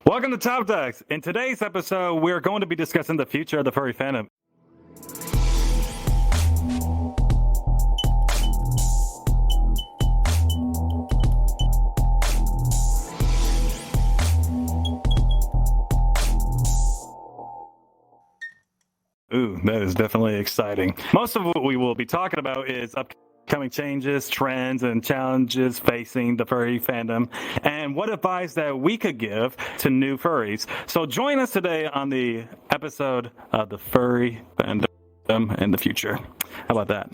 Welcome to Top Decks. In today's episode, we're going to be discussing the future of the furry fandom. Ooh, that is definitely exciting. Most of what we will be talking about is upcoming changes, trends, and challenges facing the furry fandom, and what advice that we could give to new furries. So join us today on the episode of the furry fandom in the future. How about that?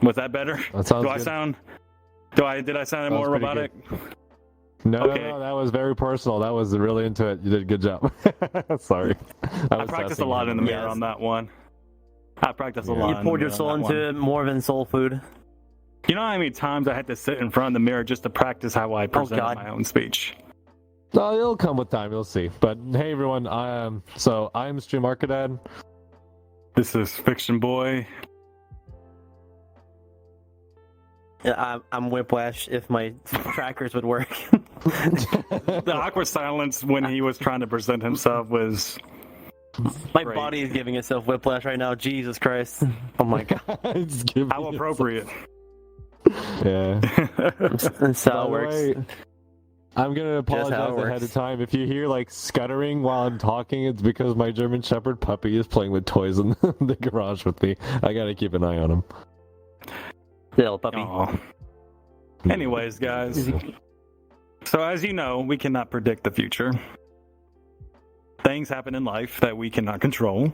Was that better? That sounds good. Did I sound more robotic? No, that was very personal. That was really into it. You did a good job. Sorry. I practiced a lot in the mirror on that one. I practiced a lot. You poured your soul into it more than soul food. You know how many times I had to sit in front of the mirror just to practice how I presented my own speech? No, it'll come with time. You'll see. But hey, everyone. I'm Stream Arcadad. This is Fiction Boy. Yeah, I'm Whiplash. If my trackers would work. The awkward silence when he was trying to present himself was. My great. body is giving itself whiplash right now. Jesus Christ. Oh my god. How appropriate. Yeah. That's how it works. I'm going to apologize ahead of time. If you hear like scuttering while I'm talking, it's because my German Shepherd puppy is playing with toys in the garage with me. I got to keep an eye on him. Little puppy. Aww. Anyways, guys. So as you know, we cannot predict the future. Things happen in life that we cannot control.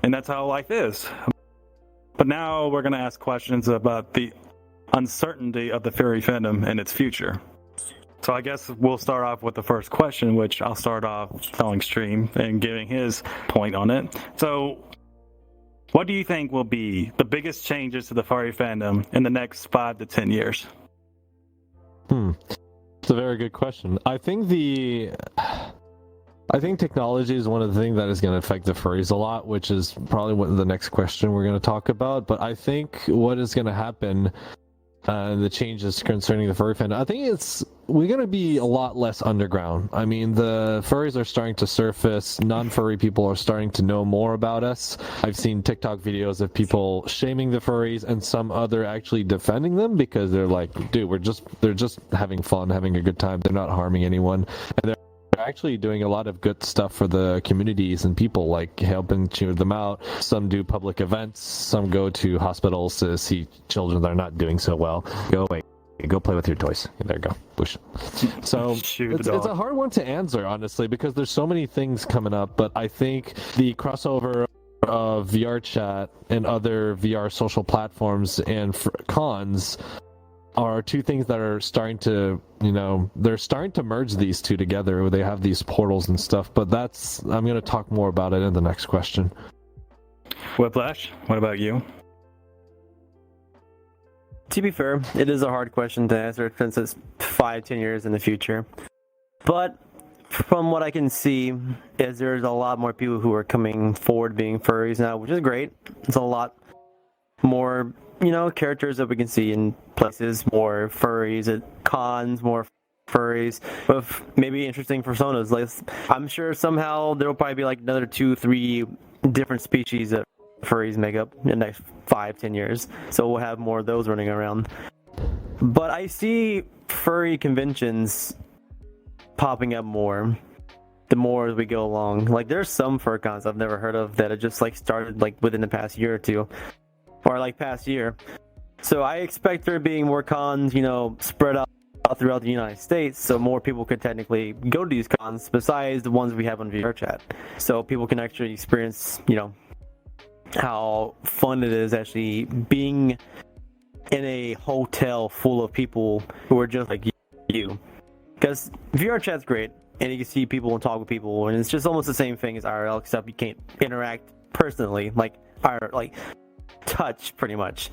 And that's how life is. But now we're going to ask questions about the uncertainty of the furry fandom and its future. So I guess we'll start off with the first question, which I'll start off telling Stream and giving his point on it. So what do you think will be the biggest changes to the furry fandom in the next 5 to 10 years? It's a very good question. I think technology is one of the things that is going to affect the furries a lot, which is probably what the next question we're going to talk about. But I think what is going to happen, the changes concerning the furry fandom, I think we're going to be a lot less underground. I mean, the furries are starting to surface. Non-furry people are starting to know more about us. I've seen TikTok videos of people shaming the furries and some other actually defending them because they're like, dude, they're just having fun, having a good time. They're not harming anyone. And they're actually doing a lot of good stuff for the communities and people, like helping cheer them out. Some do public events, some go to hospitals to see children that are not doing so well. Go away. Go play with your toys. There you go. Push. So it's a hard one to answer, honestly, because there's so many things coming up. But I think the crossover of VR chat and other VR social platforms and cons are two things that are starting to, they're starting to merge these two together where they have these portals and stuff. But I'm going to talk more about it in the next question. Whiplash, what about you? To be fair, it is a hard question to answer since it's 5-10 years in the future. But from what I can see, is there's a lot more people who are coming forward being furries now, which is great. It's a lot more, characters that we can see in places, more furries at cons, more furries with maybe interesting personas. Like, I'm sure somehow there will probably be like another 2-3 different species that furries make up in the next 5-10 years, so we'll have more of those running around. But I see furry conventions popping up more the more as we go along. Like, there's some fur cons I've never heard of that have just like started like within the past year or two, or like past year. So I expect there being more cons, spread out throughout the United States, so more people could technically go to these cons besides the ones we have on VR chat, so people can actually experience how fun it is actually being in a hotel full of people who are just like you. Because VR chat's great, and you can see people and talk with people, and it's just almost the same thing as IRL, except you can't interact personally, like touch pretty much.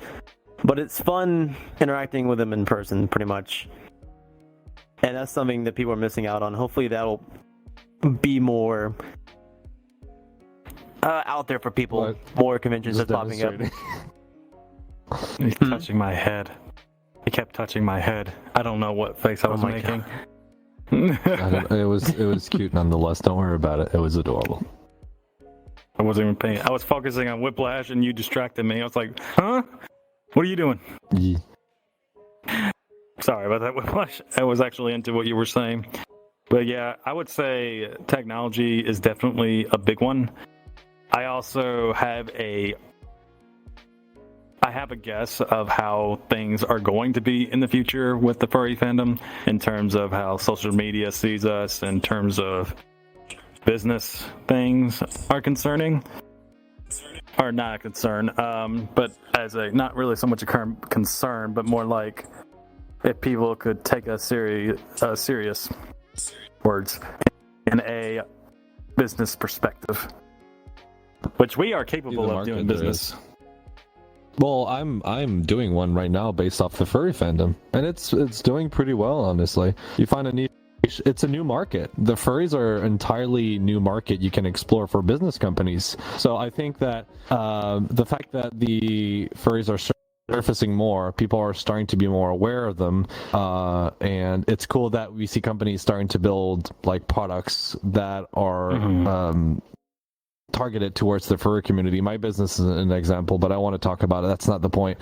But it's fun interacting with them in person, pretty much. And that's something that people are missing out on. Hopefully that'll be more out there for people. More conventions are popping up. He's touching my head. He kept touching my head. I don't know what face I was making. It was cute nonetheless. Don't worry about it. It was adorable. I wasn't even paying. I was focusing on Whiplash, and you distracted me. I was like, "Huh? What are you doing?" Yeah. Sorry about that, Whiplash. I was actually into what you were saying. But yeah, I would say technology is definitely a big one. I also have a guess of how things are going to be in the future with the furry fandom in terms of how social media sees us, in terms of business things are concerning. Or not a concern, but as a, not really so much a concern, but more like if people could take a serious words in a business perspective, which we are capable of doing business. Well, I'm doing one right now based off the furry fandom, and it's doing pretty well, honestly. You find a niche. It's a new market. The furries are an entirely new market you can explore for business companies. So I think that the fact that the furries are surfacing more, people are starting to be more aware of them, and it's cool that we see companies starting to build like products that are targeted towards the furry community. My business is an example, but I want to talk about it. That's not the point.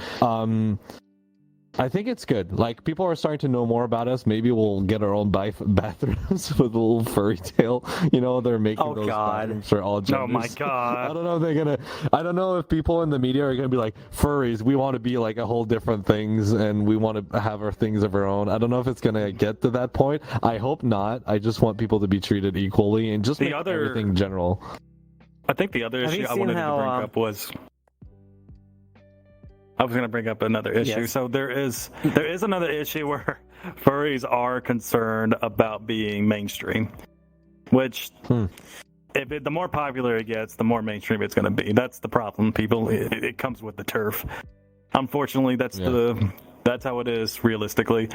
I think it's good. Like, people are starting to know more about us. Maybe we'll get our own bathrooms with a little furry tail. You know, they're making those bathrooms for all genders. Oh my god. I don't know if they're gonna. I don't know if people in the media are gonna be like, furries, we want to be like a whole different things, and we want to have our things of our own. I don't know if it's gonna get to that point. I hope not. I just want people to be treated equally and just make everything general. I think the other issue I wanted to bring up was. I was going to bring up another issue. Yes. So there is another issue where furries are concerned about being mainstream, which the more popular it gets, the more mainstream it's going to be. That's the problem, people. It comes with the turf. Unfortunately, that's how it is realistically.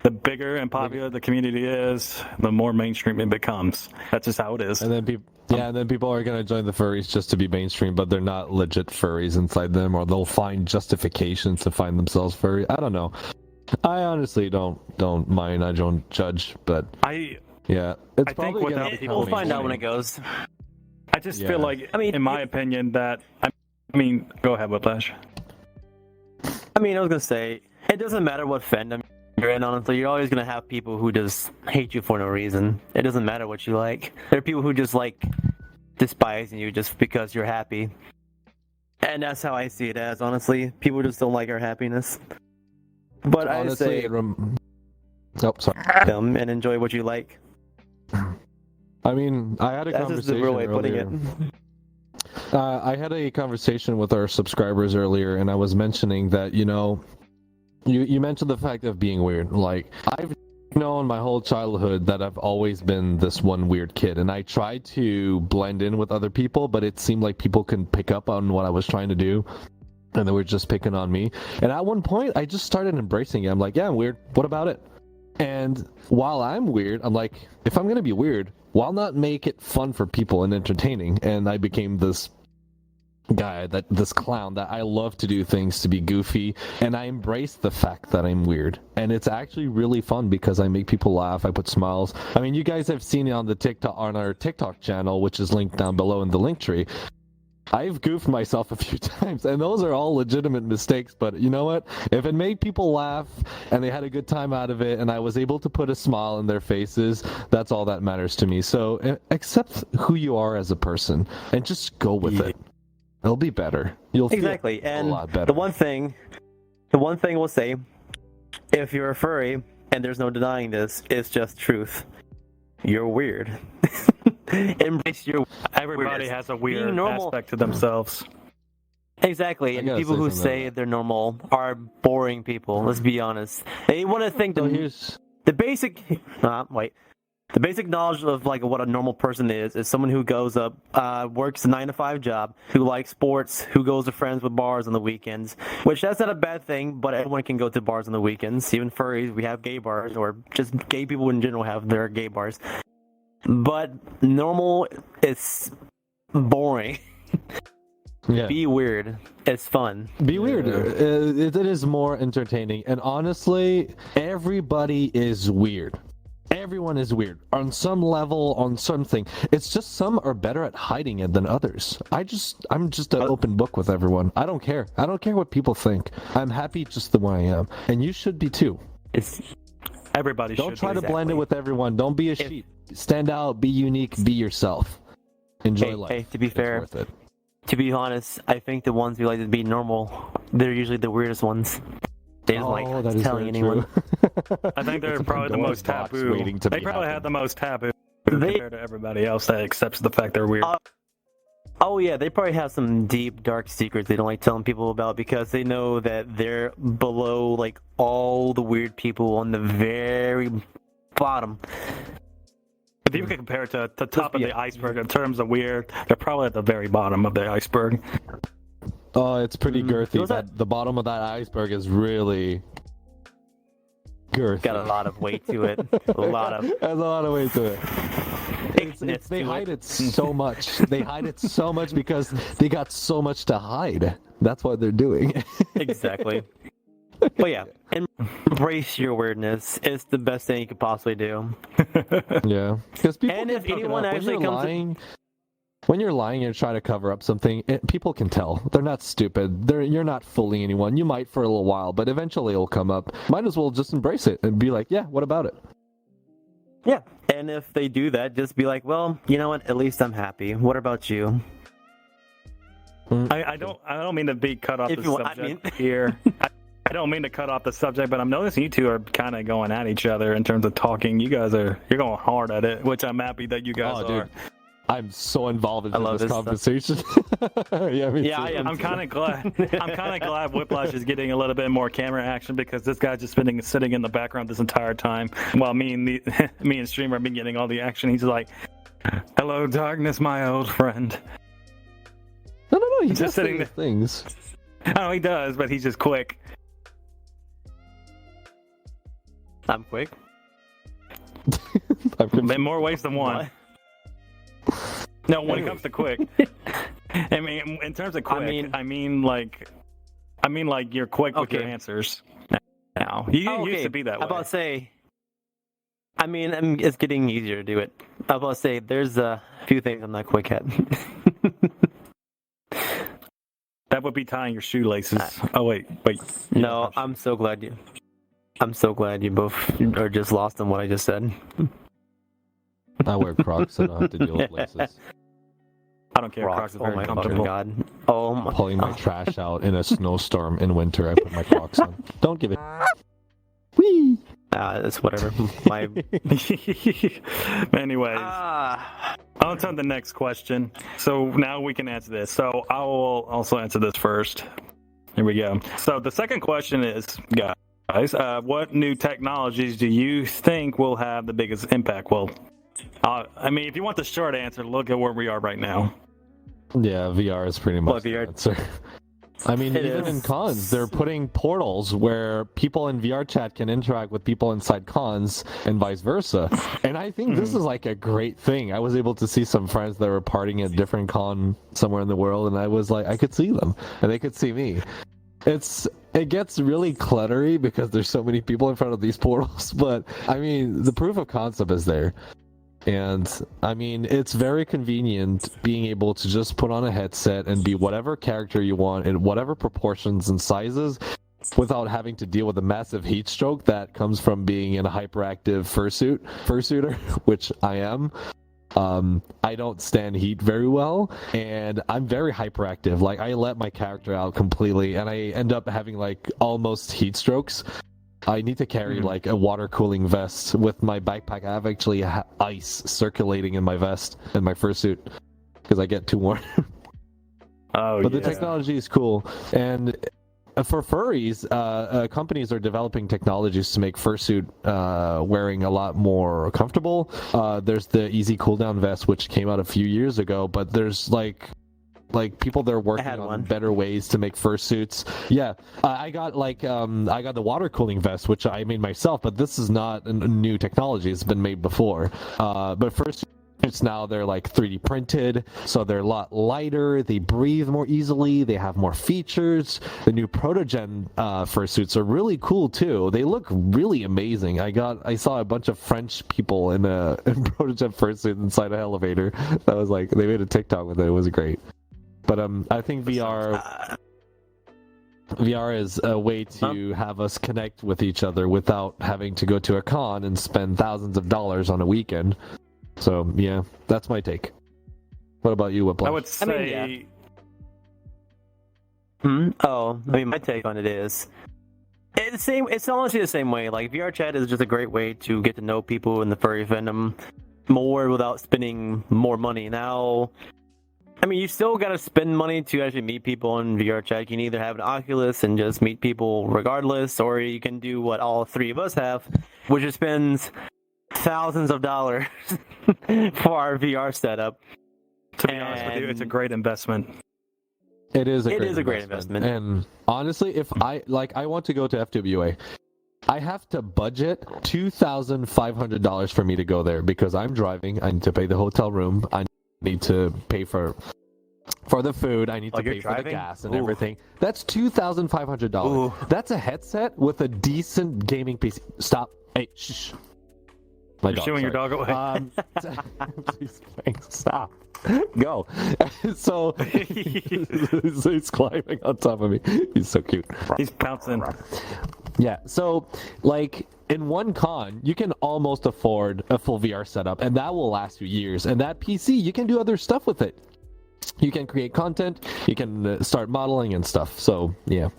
The bigger and popular the community is, the more mainstream it becomes. That's just how it is. And then people are going to join the furries just to be mainstream, but they're not legit furries inside them, or they'll find justifications to find themselves furry. I don't know. I honestly don't mind. I don't judge, but it's probably going to be. We'll find out when it goes. I just feel like, in my opinion, that go ahead, Whiplash. I was going to say, it doesn't matter what fandom you're in, honestly. You're always going to have people who just hate you for no reason. It doesn't matter what you like. There are people who just despising you just because you're happy. And that's how I see it as, honestly. People just don't like our happiness. But honestly, I say them and enjoy what you like. I had a conversation That's just the real way of putting it. I had a conversation with our subscribers earlier, and I was mentioning that, you mentioned the fact of being weird. Like, I've known my whole childhood that I've always been this one weird kid, and I tried to blend in with other people, but it seemed like people couldn't pick up on what I was trying to do, and they were just picking on me. And at one point, I just started embracing it. I'm like, yeah, I'm weird. What about it? And while I'm weird, I'm like, if I'm going to be weird, why not make it fun for people and entertaining? And I became this this clown that I love to do things to be goofy, and I embrace the fact that I'm weird, and it's actually really fun because I make people laugh. I put smiles. You guys have seen it on our TikTok channel, which is linked down below in the link tree. I've goofed myself a few times, and those are all legitimate mistakes, but you know what? If it made people laugh and they had a good time out of it, and I was able to put a smile in their faces, that's all that matters to me. So accept who you are as a person and just go with it. It'll be better. You'll feel a lot better. The one thing we'll say, if you're a furry, and there's no denying this, it's just truth. You're weird. Embrace your Everybody weirdness. has a weird aspect to themselves. Exactly, and people who say they're normal are boring people. Let's be honest. They want to think the basic knowledge of what a normal person is someone who goes up, works a 9-to-5 job, who likes sports, who goes to friends with bars on the weekends. Which that's not a bad thing, but everyone can go to bars on the weekends. Even furries, we have gay bars, or just gay people in general have their gay bars. But normal is boring. Yeah. Be weird. It's fun. Be weird. It is more entertaining. And honestly, everybody is weird. Everyone is weird on some level, on something. It's just some are better at hiding it than others. I'm just an open book with everyone. I don't care. I don't care what people think. I'm happy just the way I am, and you should be too. Everybody don't should try be. to blend it with everyone. Don't be a sheep. Stand out. Be unique. Be yourself. Enjoy life. Hey, to be fair, it's worth it. To be honest, I think the ones who like to be normal, they're usually the weirdest ones. They don't like telling anyone. I think they're probably the most taboo. They probably have the most taboo compared to everybody else that accepts the fact they're weird. Oh yeah, they probably have some deep, dark secrets they don't like telling people about because they know that they're below like all the weird people on the very bottom. If you can compare it to the top of the iceberg in terms of weird, they're probably at the very bottom of the iceberg. Oh, it's pretty girthy. The bottom of that iceberg is really girthy. Got a lot of weight to it. There's a lot of weight to it. They hide it so much. They hide it so much because they got so much to hide. That's what they're doing. Exactly. But yeah, embrace your weirdness. It's the best thing you could possibly do. Yeah. Because people and if anyone actually comes when you're lying and trying to cover up something, people can tell. They're not stupid. You're not fooling anyone. You might for a little while, but eventually it'll come up. Might as well just embrace it and be like, yeah, what about it? Yeah. And if they do that, just be like, well, you know what? At least I'm happy. What about you? I don't mean to be cut off subject here. I don't mean to cut off the subject, but I'm noticing you two are kind of going at each other in terms of talking. You're going hard at it, which I'm happy that you guys are. Dude. I'm so involved in this conversation. Yeah, I am. I'm kind of glad Whiplash is getting a little bit more camera action because this guy's just sitting in the background this entire time while me and Streamer have been getting all the action. He's like, "Hello, darkness, my old friend." No. He's just sitting there. Things. Oh, he does, but he's just quick. I'm quick. In more ways than one. What? No, when it comes to quick, I mean, in terms of quick, I mean like you're quick with your answers. Now, you used to be that way. I'm about to say, I mean, it's getting easier to do it. I'm about to say, there's a few things I'm not quick at. That would be tying your shoelaces. Oh wait. No, I'm so glad you both are just lost on what I just said. I wear Crocs, so I don't have to deal with laces. I don't care. Crocs are very comfortable. God. Pulling my trash out in a snowstorm in winter, I put my Crocs on. Don't give it. Whee! It's whatever. Anyways, on to the next question. So now we can answer this. So I will also answer this first. Here we go. So the second question is, guys, what new technologies do you think will have the biggest impact? Well, I mean, if you want the short answer, look at where we are right now. Yeah, VR is pretty much the answer. I mean, even in cons, they're putting portals where people in VR chat can interact with people inside cons and vice versa. And I think this is like a great thing. I was able to see some friends that were partying at different con somewhere in the world, and I was like, I could see them, and they could see me. It gets really cluttery because there's so many people in front of these portals, but I mean, the proof of concept is there. And I mean, it's very convenient being able to just put on a headset and be whatever character you want in whatever proportions and sizes without having to deal with a massive heat stroke that comes from being in a hyperactive fursuiter, which I am. I don't stand heat very well, and I'm very hyperactive. Like, I let my character out completely, and I end up having like almost heat strokes. I need to carry like a water cooling vest with my backpack. I have actually ice circulating in my vest and my fursuit because I get too warm. But the technology is cool, and for furries, companies are developing technologies to make fursuit wearing a lot more comfortable. There's the easy cooldown vest, which came out a few years ago, but there's like people that are working on better ways to make fursuits. Yeah, I got the water cooling vest, which I made myself, but this is not a new technology. It's been made before. But It's now they're like 3D printed, so they're a lot lighter. They breathe more easily. They have more features. The new protogen fursuits are really cool too. They look really amazing. I saw a bunch of French people in protogen fursuit inside an elevator. That was like they made a TikTok with it. It was great. But I think VR is a way to have us connect with each other without having to go to a con and spend thousands of dollars on a weekend. So yeah, that's my take. What about you, Whiplash? I would say. My take on it is it's the same. It's honestly the same way. Like VR chat is just a great way to get to know people in the furry fandom more without spending more money. Now, I mean, you still gotta spend money to actually meet people in VR chat. You can either have an Oculus and just meet people regardless, or you can do what all three of us have, which is spend thousands of dollars for our VR setup. To be honest with you, it's a great investment. It is a great investment. And honestly, if I want to go to FWA, I have to budget $2,500 for me to go there because I'm driving. I need to pay the hotel room. I need to pay for the food. I need to pay for the gas and everything. That's $2,500. That's a headset with a decent gaming PC. Stop. Hey, shh. You're shooing your dog away. Stop. Go. So he's climbing on top of me. He's so cute. He's pouncing. Yeah. So like in one con, you can almost afford a full VR setup, and that will last you years. And that PC, you can do other stuff with it. You can create content. You can start modeling and stuff. So yeah.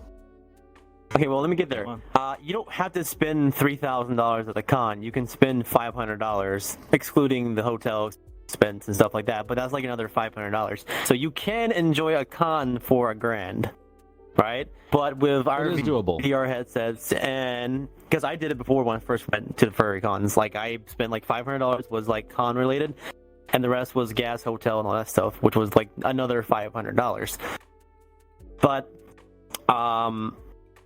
Okay, well, let me get there. You don't have to spend $3,000 at the con. You can spend $500, excluding the hotel expense and stuff like that. But that's like another $500. So you can enjoy a con for $1,000, right? But with our VR headsets, and because I did it before when I first went to the furry cons, like I spent like $500 was like con related, and the rest was gas, hotel, and all that stuff, which was like another $500. But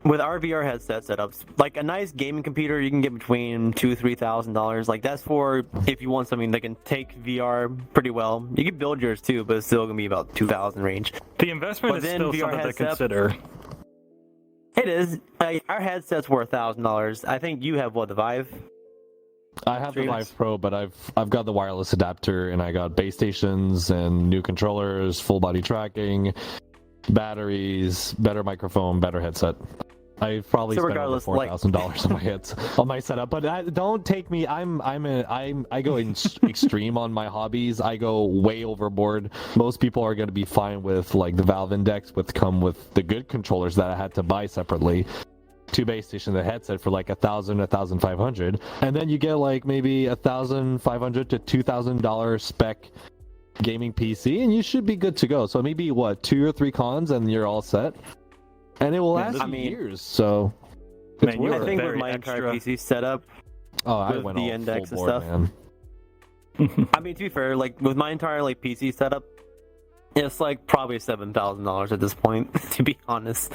with our VR headset setups, like a nice gaming computer, you can get between $2,000-$3,000. Like that's for if you want something that can take VR pretty well. You can build yours too, but it's still gonna be about $2,000 range. The investment is still VR something to consider. It is. Our headsets were $1,000. I think you have the Vive. I have the Vive Pro, but I've got the wireless adapter, and I got base stations and new controllers, full body tracking, batteries, better microphone, better headset. I probably spent over $4,000 on my hits on my setup, but don't take me. I go extreme on my hobbies. I go way overboard. Most people are going to be fine with like the Valve Index, come with the good controllers that I had to buy separately. 2 base station, the headset for like $1,000, $1,500, and then you get like maybe $1,500 to $2,000 spec gaming PC, and you should be good to go. So maybe 2 or 3 cons, and you're all set. And it will last years. So I think with my entire PC setup, I went the all index full and board, stuff. Man. I mean, to be fair, like with my entire like PC setup, it's like probably $7,000 at this point. To be honest,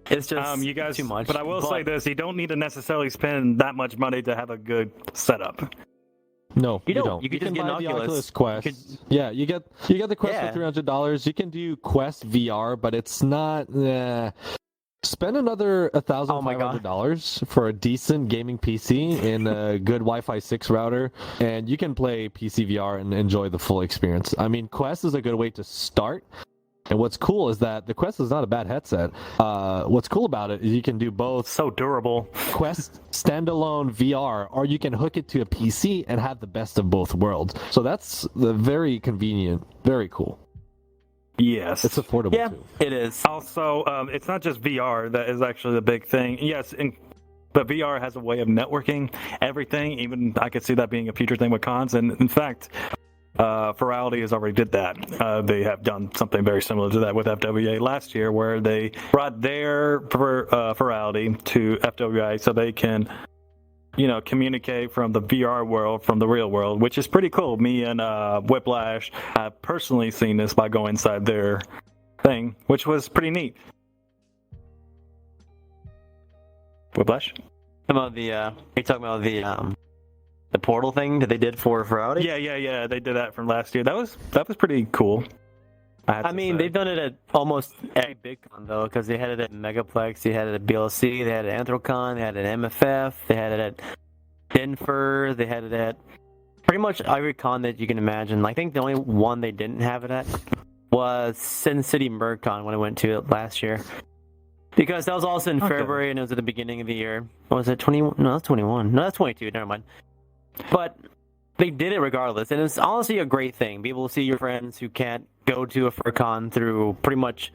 it's just you guys, too much. But I will say this: you don't need to necessarily spend that much money to have a good setup. No, you don't. You can just get buy an the Oculus Quest. Yeah, you get the Quest for $300. You can do Quest VR, but it's not. Spend another $1,500 for a decent gaming PC and a good Wi-Fi 6 router, and you can play PC VR and enjoy the full experience. I mean, Quest is a good way to start. And what's cool is that the Quest is not a bad headset. What's cool about it is you can do both. So durable. Quest standalone VR, or you can hook it to a PC and have the best of both worlds. So that's very convenient, very cool. Yes. It's affordable too. It is. Also, it's not just VR that is actually the big thing. Yes, but VR has a way of networking everything. Even I could see that being a future thing with cons. And in fact, Furality has already did that. They have done something very similar to that with FWA last year, where they brought their Furality to FWA so they can, communicate from the VR world from the real world, which is pretty cool. Me and Whiplash have personally seen this by going inside their thing, which was pretty neat. Whiplash? Are you talking about the the portal thing that they did for Audi. Yeah. They did that from last year. That was pretty cool. I mean, they've done it at almost every big con though, because they had it at Megaplex, they had it at BLC, they had it at Anthrocon, they had it at MFF, they had it at Denver, they had it at pretty much every con that you can imagine. I think the only one they didn't have it at was Sin City MerCon when I went to it last year. Because that was also in February and it was at the beginning of the year. Was it 21? No, that's 21. No, that's 22. Never mind. But they did it regardless, and it's honestly a great thing. Be able to see your friends who can't go to a FurCon through pretty much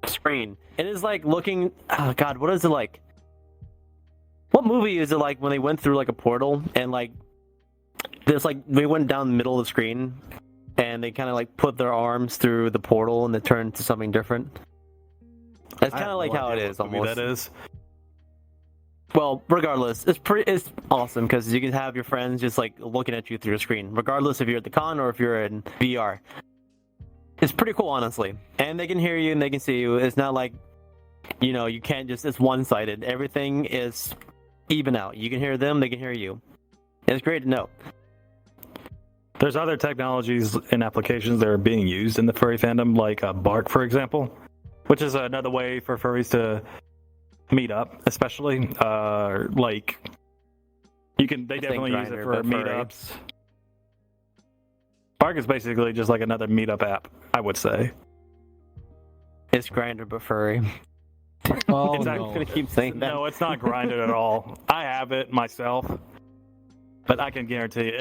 a screen. It is like looking. Oh God, what is it like? What movie is it like when they went through like a portal and like there's like they went down the middle of the screen and they kind of like put their arms through the portal and they turned to something different. That's kind of like how it is almost. That is. Well, regardless, it's awesome because you can have your friends just like looking at you through a screen, regardless if you're at the con or if you're in VR. It's pretty cool, honestly, and they can hear you and they can see you. It's not like, you can't just. It's one-sided. Everything is even out. You can hear them, they can hear you. It's great to know. There's other technologies and applications that are being used in the furry fandom, like Bark, for example, which is another way for furries to meet up, especially like they definitely use it for meetups. Bark is basically just like another meetup app, I would say. It's Grindr but furry. Oh, I'm gonna keep saying that. No, it's not Grindr at all. I have it myself, but I can guarantee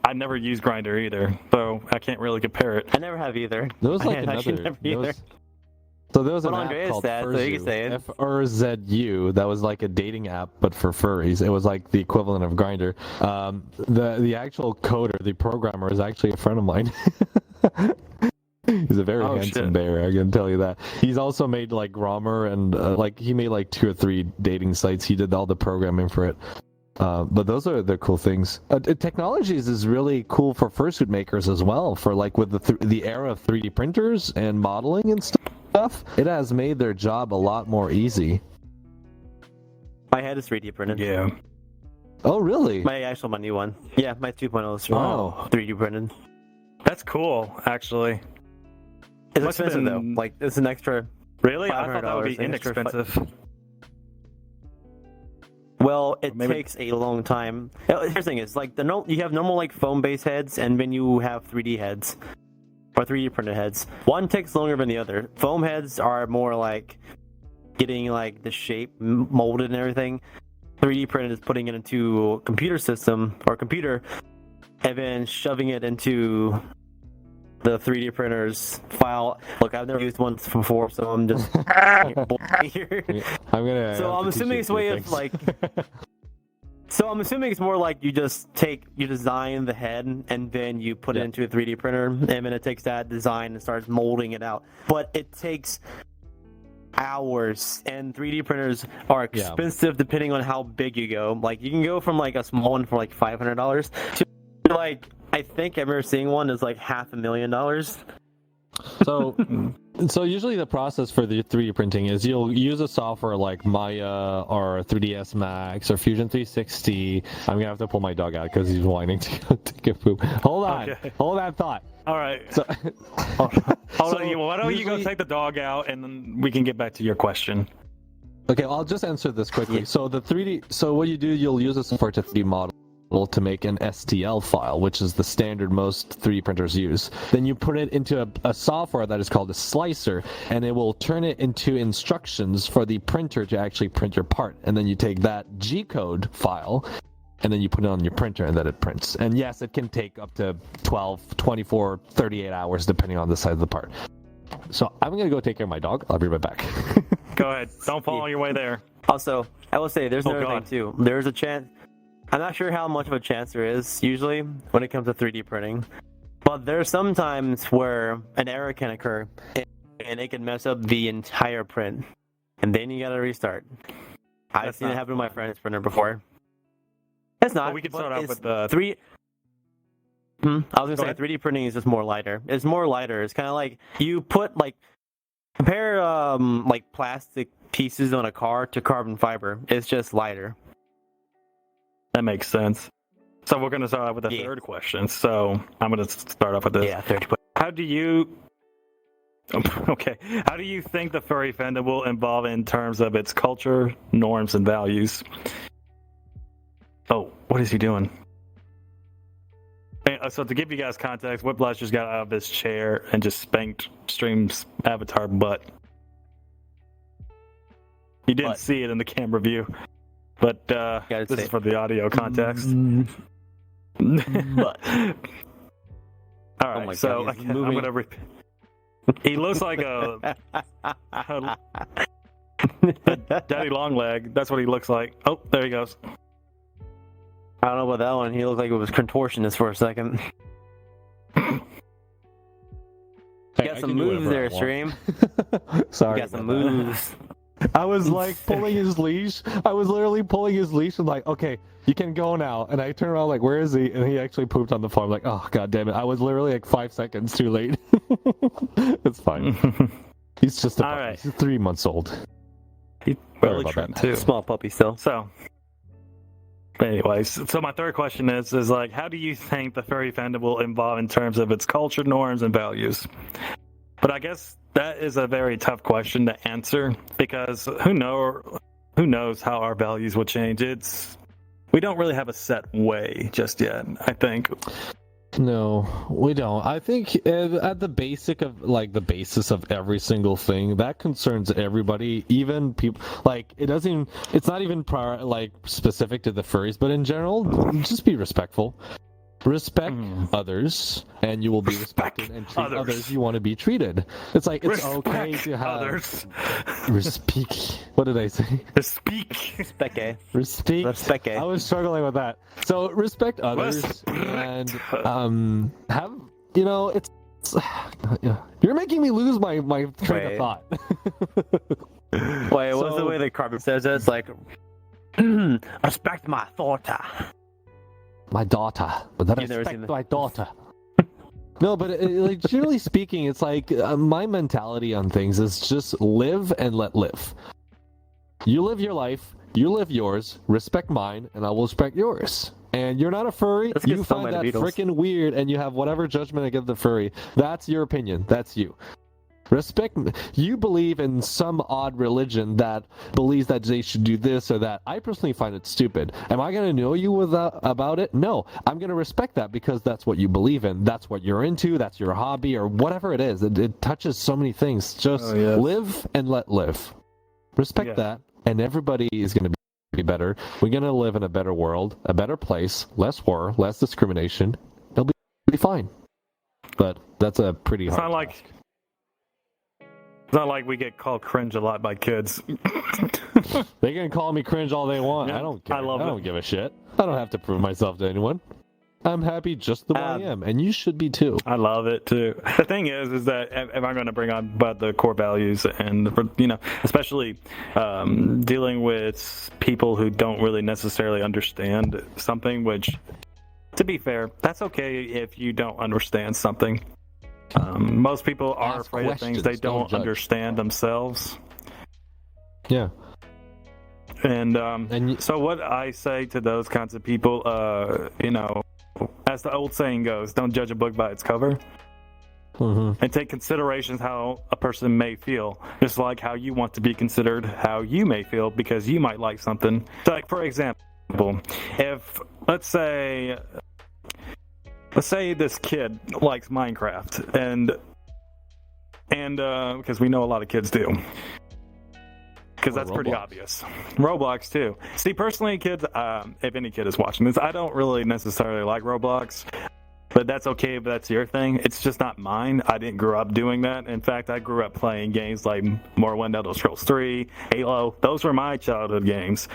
I never use Grindr either, so I can't really compare it. I never have either. There was like another. So there was an app called Furzu, F-R-Z-U, that was like a dating app, but for furries. It was like the equivalent of Grindr. The actual coder, the programmer, is actually a friend of mine. He's a very handsome bear, I can tell you that. He's also made like Grommer and he made like 2 or 3 dating sites. He did all the programming for it. But those are the cool things. Technologies is really cool for fursuit makers as well. For like with the era of 3D printers and modeling and stuff, it has made their job a lot more easy. My head is 3D printed. Yeah. Oh, really? My new one. Yeah, my 2.0 is 3D printed. That's cool, actually. It's expensive though. Like it's an extra. Really? I thought that would be inexpensive. Well, it takes a long time. Here's the thing: is like you have normal like foam-based heads, and then you have 3D heads or 3D printed heads. One takes longer than the other. Foam heads are more like getting like the shape molded and everything. 3D printed is putting it into a computer system or computer, and then shoving it into the 3D printer's file. Look, I've never used one before, so I'm just here. I'm assuming it's a way of like. So I'm assuming it's more like you design the head and then you put it into a 3D printer, and then it takes that design and starts molding it out. But it takes hours, and 3D printers are expensive depending on how big you go. Like you can go from like a small one for like $500 to like. I think I remember seeing one is like $500,000. So usually the process for the 3D printing is you'll use a software like Maya or 3ds Max or Fusion 360. I'm gonna have to pull my dog out because he's whining to go take a poop. Hold that thought. All right. Why don't you go take the dog out and then we can get back to your question. Okay, I'll just answer this quickly. Yeah. So what you do, you'll use a software to 3D model to make an STL file, which is the standard most 3D printers use. Then you put it into a software that is called a slicer, and it will turn it into instructions for the printer to actually print your part. And then you take that G-code file, and then you put it on your printer, and then it prints. And yes, it can take up to 12, 24, 38 hours, depending on the size of the part. So I'm going to go take care of my dog. I'll be right back. Go ahead. Don't fall on your way there. Also, I will say, there's another thing, too. There's a chance... I'm not sure how much of a chance there is, usually, when it comes to 3D printing. But there's some times where an error can occur, and it can mess up the entire print. And then you gotta restart. I've seen it happen to my friend's printer before. It's not. Well, we can start off with the... I was gonna say, 3D printing is just more lighter. It's more lighter. It's kind of like, you put, like... Compare, like, plastic pieces on a car to carbon fiber. It's just lighter. That makes sense. So we're going to start off with the Yeah. third question. So I'm going to start off with this. Yeah, 30 questions. How do you... Okay. How do you think the furry fandom will evolve in terms of its culture, norms, and values? Oh, what is he doing? So to give you guys context, Whiplash just got out of his chair and just spanked Stream's avatar butt. You didn't see it in the camera view, but this is for the audio context. But All right, my so God, he's I'm moving. gonna repeat. He looks like a daddy long leg. That's what he looks like. Oh, there he goes. I don't know about that one. He looked like it was contortionist for a second. Hey, You got some moves there, Stream. Sorry. You got some about that. moves. I was like pulling his leash. I was literally pulling his leash and like, okay, you can go now. And I turn around like, where is he? And he actually pooped on the floor. I'm like, oh god damn it! I was literally like 5 seconds too late. It's fine. He's just a puppy. All right. He's 3 months old. He's Sorry really about trim that. too. Small puppy still. So, anyways, so my third question is like, how do you think the furry fandom will evolve in terms of its culture, norms, and values? But I guess that is a very tough question to answer because who knows how our values will change? We don't really have a set way just yet, I think. No, we don't. I think at the basic of like the basis of every single thing that concerns everybody, even people like it's not even like specific to the furries, but in general, just be respectful. Respect others, and you will be respected, and treat others you want to be treated. It's like it's okay to have others. Respect. What did I say? Speak. Respect. Respect. I was struggling with that. So respect others and have it's you're making me lose my train of thought. Wait, what's the way the carpet says it? It's like respect my daughter. My daughter, but that You've never seen respect my daughter. No, but like generally speaking, it's like my mentality on things is just live and let live. You live your life, you live yours. Respect mine, and I will respect yours. And you're not a furry. Let's get You stung find by that the Beatles. freaking weird, and you have whatever judgment against the furry. That's your opinion. That's you. Respect. You believe in some odd religion that believes that they should do this or that. I personally find it stupid. Am I going to know you about it? No. I'm going to respect that because that's what you believe in. That's what you're into. That's your hobby or whatever it is. It touches so many things. Just live and let live. Respect that, and everybody is going to be better. We're going to live in a better world, a better place, less war, less discrimination. It'll be fine. But that's a pretty hard task. It's not like we get called cringe a lot by kids. They can call me cringe all they want. Yeah, I don't care. I love I it. don't give a shit. I don't have to prove myself to anyone. I'm happy just the way I am, and you should be too. I love it too. The thing is that if I'm going to bring on about the core values and especially dealing with people who don't really necessarily understand something, which, to be fair, that's okay if you don't understand something. Most people are Ask afraid of things they don't judge. understand themselves. Yeah. And so what I say to those kinds of people, as the old saying goes, don't judge a book by its cover. And take considerations how a person may feel, just like how you want to be considered, how you may feel, because you might like something. So, like, for example, if let's say this kid likes Minecraft, and because we know a lot of kids do, because that's pretty obvious. Roblox too. See, personally, kids, if any kid is watching this, I don't really necessarily like Roblox, but that's okay if that's your thing. It's just not mine. I didn't grow up doing that. In fact, I grew up playing games like Morrowind, Elder Scrolls 3, Halo. Those were my childhood games.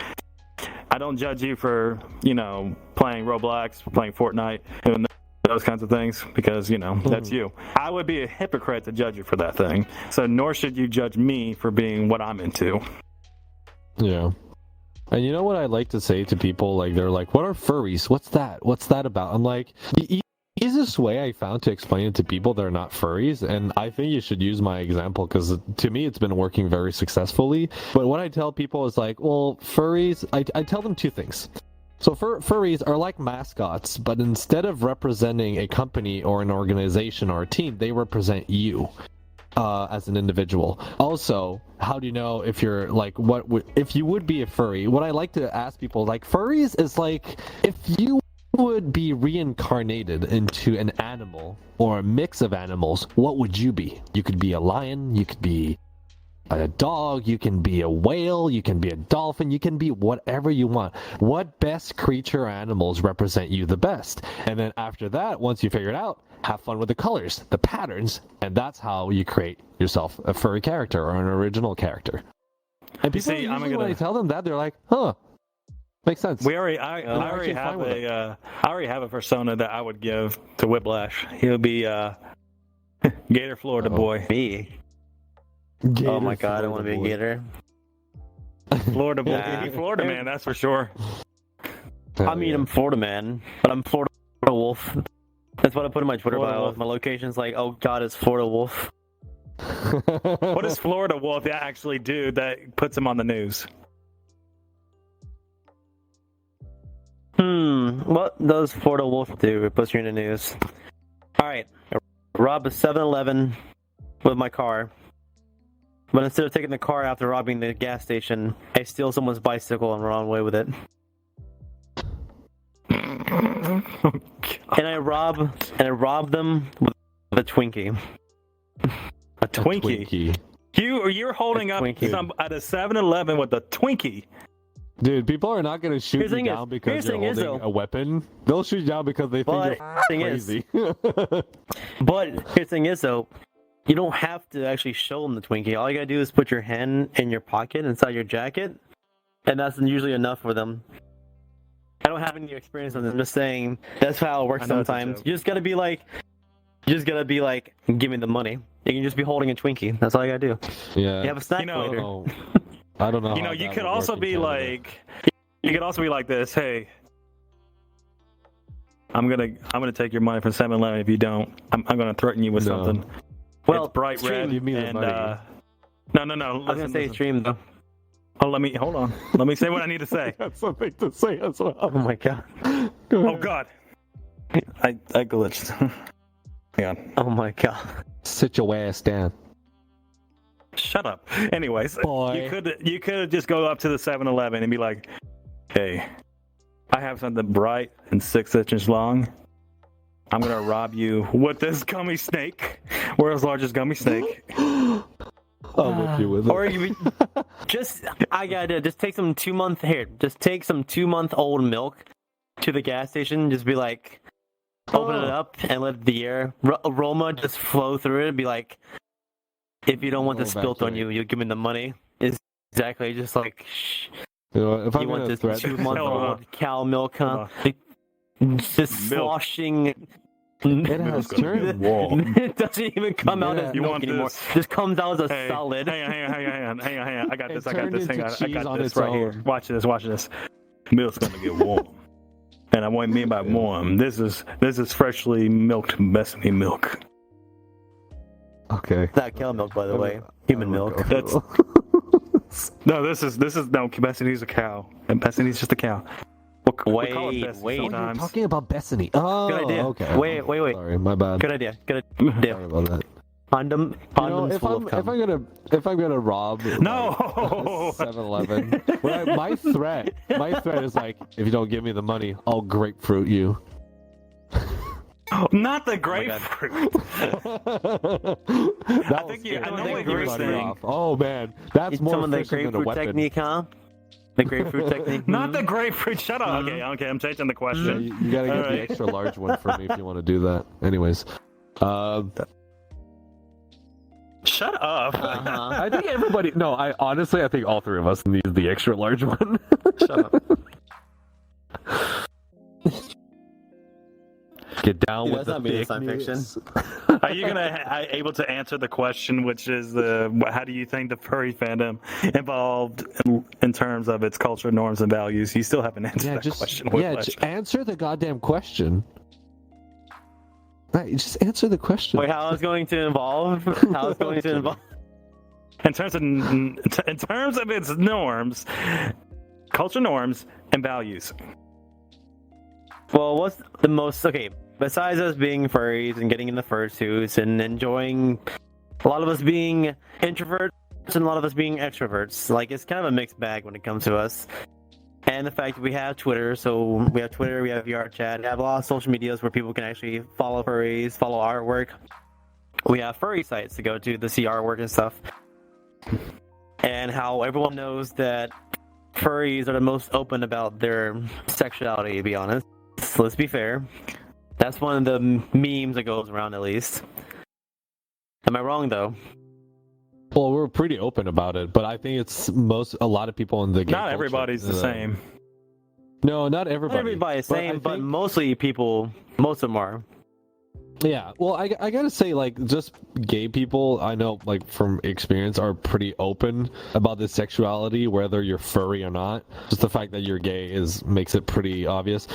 I don't judge you for, playing Roblox, playing Fortnite, and those kinds of things, because, that's you. I would be a hypocrite to judge you for that thing. So nor should you judge me for being what I'm into. Yeah. And you know what I like to say to people? Like, they're like, what are furries? What's that? What's that about? I'm like, the easiest way I found to explain it to people that are not furries, and I think you should use my example because to me it's been working very successfully. But what I tell people is like, well, furries, I tell them two things. So furries are like mascots, but instead of representing a company or an organization or a team, they represent you as an individual. Also, how do you know if you're like if you would be a furry? What I like to ask people, like, furries is like if you would be reincarnated into an animal or a mix of animals, what would you be? You could be a lion, you could be a dog, you can be a whale, you can be a dolphin, you can be whatever you want. What best creature or animals represent you the best? And then after that, once you figure it out, have fun with the colors, the patterns, and that's how you create yourself a furry character or an original character. And people usually when I tell them that, they're like, huh, makes sense. I already have a persona that I would give to Whiplash. He'll be Gator Florida boy. Me? Gator, oh my god, I want to be a gator. Florida boy. He'd be Florida man, that's for sure. I'm Florida man, but I'm Florida wolf. That's what I put in my Twitter bio. My location's like, oh god, it's Florida wolf. What does Florida wolf actually do that puts him on the news? What does Florida wolf do? It puts you in the news. Alright, rob a 7-Eleven with my car. But instead of taking the car after robbing the gas station, I steal someone's bicycle and run away with it. And I rob them with a Twinkie. A Twinkie. You're holding up some at a 7-Eleven with a Twinkie. Dude, people are not going to shoot you down because you're holding a weapon. They'll shoot you down because they think you're crazy. But here's the thing is, though, you don't have to actually show them the Twinkie. All you gotta do is put your hand in your pocket inside your jacket, and that's usually enough for them. I don't have any experience with it. I'm just saying that's how it works sometimes. You just gotta be like, give me the money. You can just be holding a Twinkie. That's all you gotta do. Yeah. You have a snack later. I don't know. You could also be like, this. Hey, I'm gonna take your money from 7-Eleven if you don't. I'm gonna threaten you with something. Well, it's bright red. You mean and no. I was gonna say stream though. Oh, hold on. Let me say what I need to say. I got something to say as well. Oh my god. Oh god. I glitched. Hang on. Oh my god. Sit your ass down. Shut up. Anyways, boy. You could just go up to the 7-Eleven and be like, "Hey, I have something bright and 6 inches long. I'm gonna rob you with this gummy snake. World's largest gummy snake." I'll whip you with it. Or you just take some 2-month-old milk to the gas station. Just be like, open it up and let the aroma just flow through it. And be like, if you don't want this spilt on you, you give me the money. It's exactly just like, shh. If you want this 2-month-old cow milk, huh? Just sloshing. It has turned warm. It doesn't even come out as milk anymore. It just comes out as a solid. Hang on. I got this. Hang on. I got this right here. Watch this. Milk's gonna get warm. And I want me by warm. This is freshly milked Bethany milk. Okay. Not cow milk, by the way. Human milk. No, this is no. Bethany's a cow, and Bethany's just a cow. Wait. You're talking about Bethany. Oh, good idea. Okay. Wait. Sorry, my bad. Good idea. Sorry about that. Condoms full of cum. If I'm gonna rob 7-Eleven, my threat is like, if you don't give me the money, I'll grapefruit you. Not the grapefruit. I know what you're saying. Oh man, that's more efficient than a weapon. Technique, huh? The grapefruit technique. Not the grapefruit. Shut up. Okay, I'm changing the question. Yeah, you gotta get the extra large one for me if you want to do that. Anyways, shut up. I think everybody. No, I think all three of us need the extra large one. Shut up. Get down with the fake fiction. Are you able to answer the question, which is how do you think the furry fandom evolved in terms of its culture, norms, and values? You still haven't answered that question. Just answer the goddamn question. Right, just answer the question. Wait, how is going to evolve? In terms of its norms, culture norms, and values. Well, what's the most okay? Besides us being furries and getting in the fursuits and enjoying, a lot of us being introverts and a lot of us being extroverts. Like it's kind of a mixed bag when it comes to us. And the fact that we have Twitter, so we have Twitter, we have VRChat, we have a lot of social medias where people can actually follow furries, follow artwork. We have furry sites to go to see artwork and stuff. And how everyone knows that furries are the most open about their sexuality, to be honest. So let's be fair. That's one of the memes that goes around, at least. Am I wrong, though? Well, we're pretty open about it, but I think it's a lot of people in the gay Not culture, everybody's the same. No, not everybody. Not everybody's the same, but think... mostly people, most of them are. Yeah, well, I gotta say, like, just gay people, I know, like, from experience, are pretty open about this sexuality, whether you're furry or not. Just the fact that you're gay makes it pretty obvious.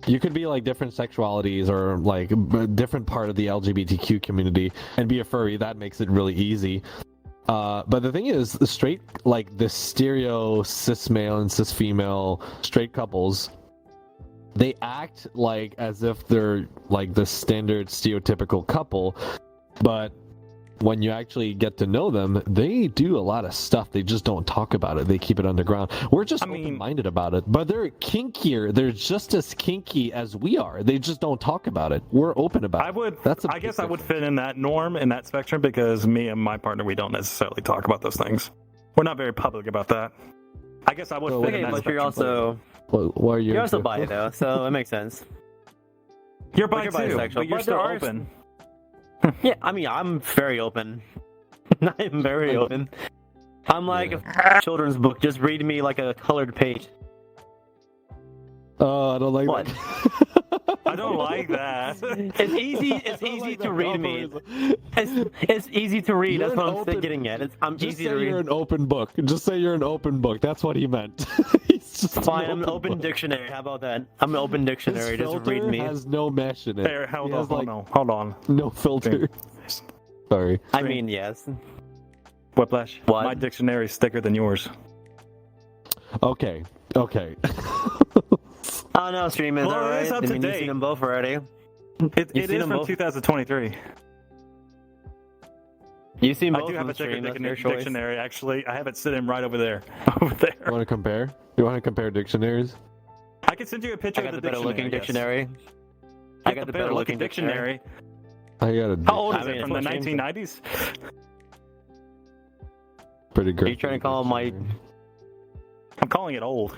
You could be, like, different sexualities or, like, a different part of the LGBTQ community and be a furry. That makes it really easy. But the thing is, the straight, like, the stereo cis male and cis female straight couples, they act like as if they're like the standard stereotypical couple, but when you actually get to know them, they do a lot of stuff. They just don't talk about it. They keep it underground. We're just open-minded about it, but they're kinkier. They're just as kinky as we are. They just don't talk about it. We're open about it. I guess I would fit in that norm, in that spectrum, because me and my partner, we don't necessarily talk about those things. We're not very public about that. I guess I would fit in that but spectrum. you're also... What are you? You're also bi, though, so it makes sense. You're bi too, bisexual, but you're still open. Yeah, I mean, I'm very open. I'm very open. I'm like a children's book. Just read me like a colored page. Oh, I don't like what? That. I don't like that. It's easy. It's easy to read me. It's easy to read. That's what I'm getting at. I'm easy to read. Just say you're an open book. Just say you're an open book. That's what he meant. Fine, I'm an open dictionary. How about that? I'm an open dictionary. His just read me. Has no mesh in it. Here, hold on. No filter. Sorry. I mean, yes. Whiplash. What? My dictionary is thicker than yours. Okay. Oh no, stream is Well, alright. it's up I to mean, date. you've seen them both already. It is from 2023. You've seen both I do have a thicker stream, dictionary, actually. I have it sitting right over there. Over there. You want to compare? You want to compare dictionaries? I can send you a picture of the better looking dictionary. I got the better looking dictionary. I got a. How old is it? From the 1990s? Pretty great. Are you trying to call my... I'm calling it old.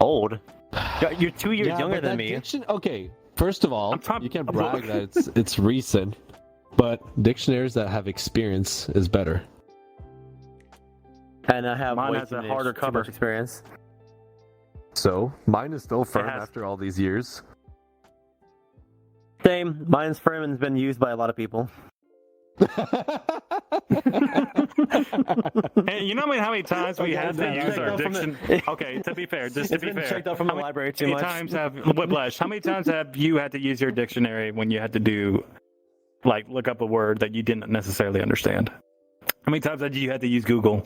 Old? You're 2 years younger than me. Okay, first of all, you can't brag that it's recent, but dictionaries that have experience is better. And I have mine has a harder cover experience. So mine is still firm after all these years. Same. Mine's firm and has been used by a lot of people. Hey, you know how many times we have to use our diction? Okay, to be fair, just to be fair. Checked out from the library too much. Whiplash, how many times have you had to use your dictionary when you had to do, like, look up a word that you didn't necessarily understand? How many times have you had to use Google?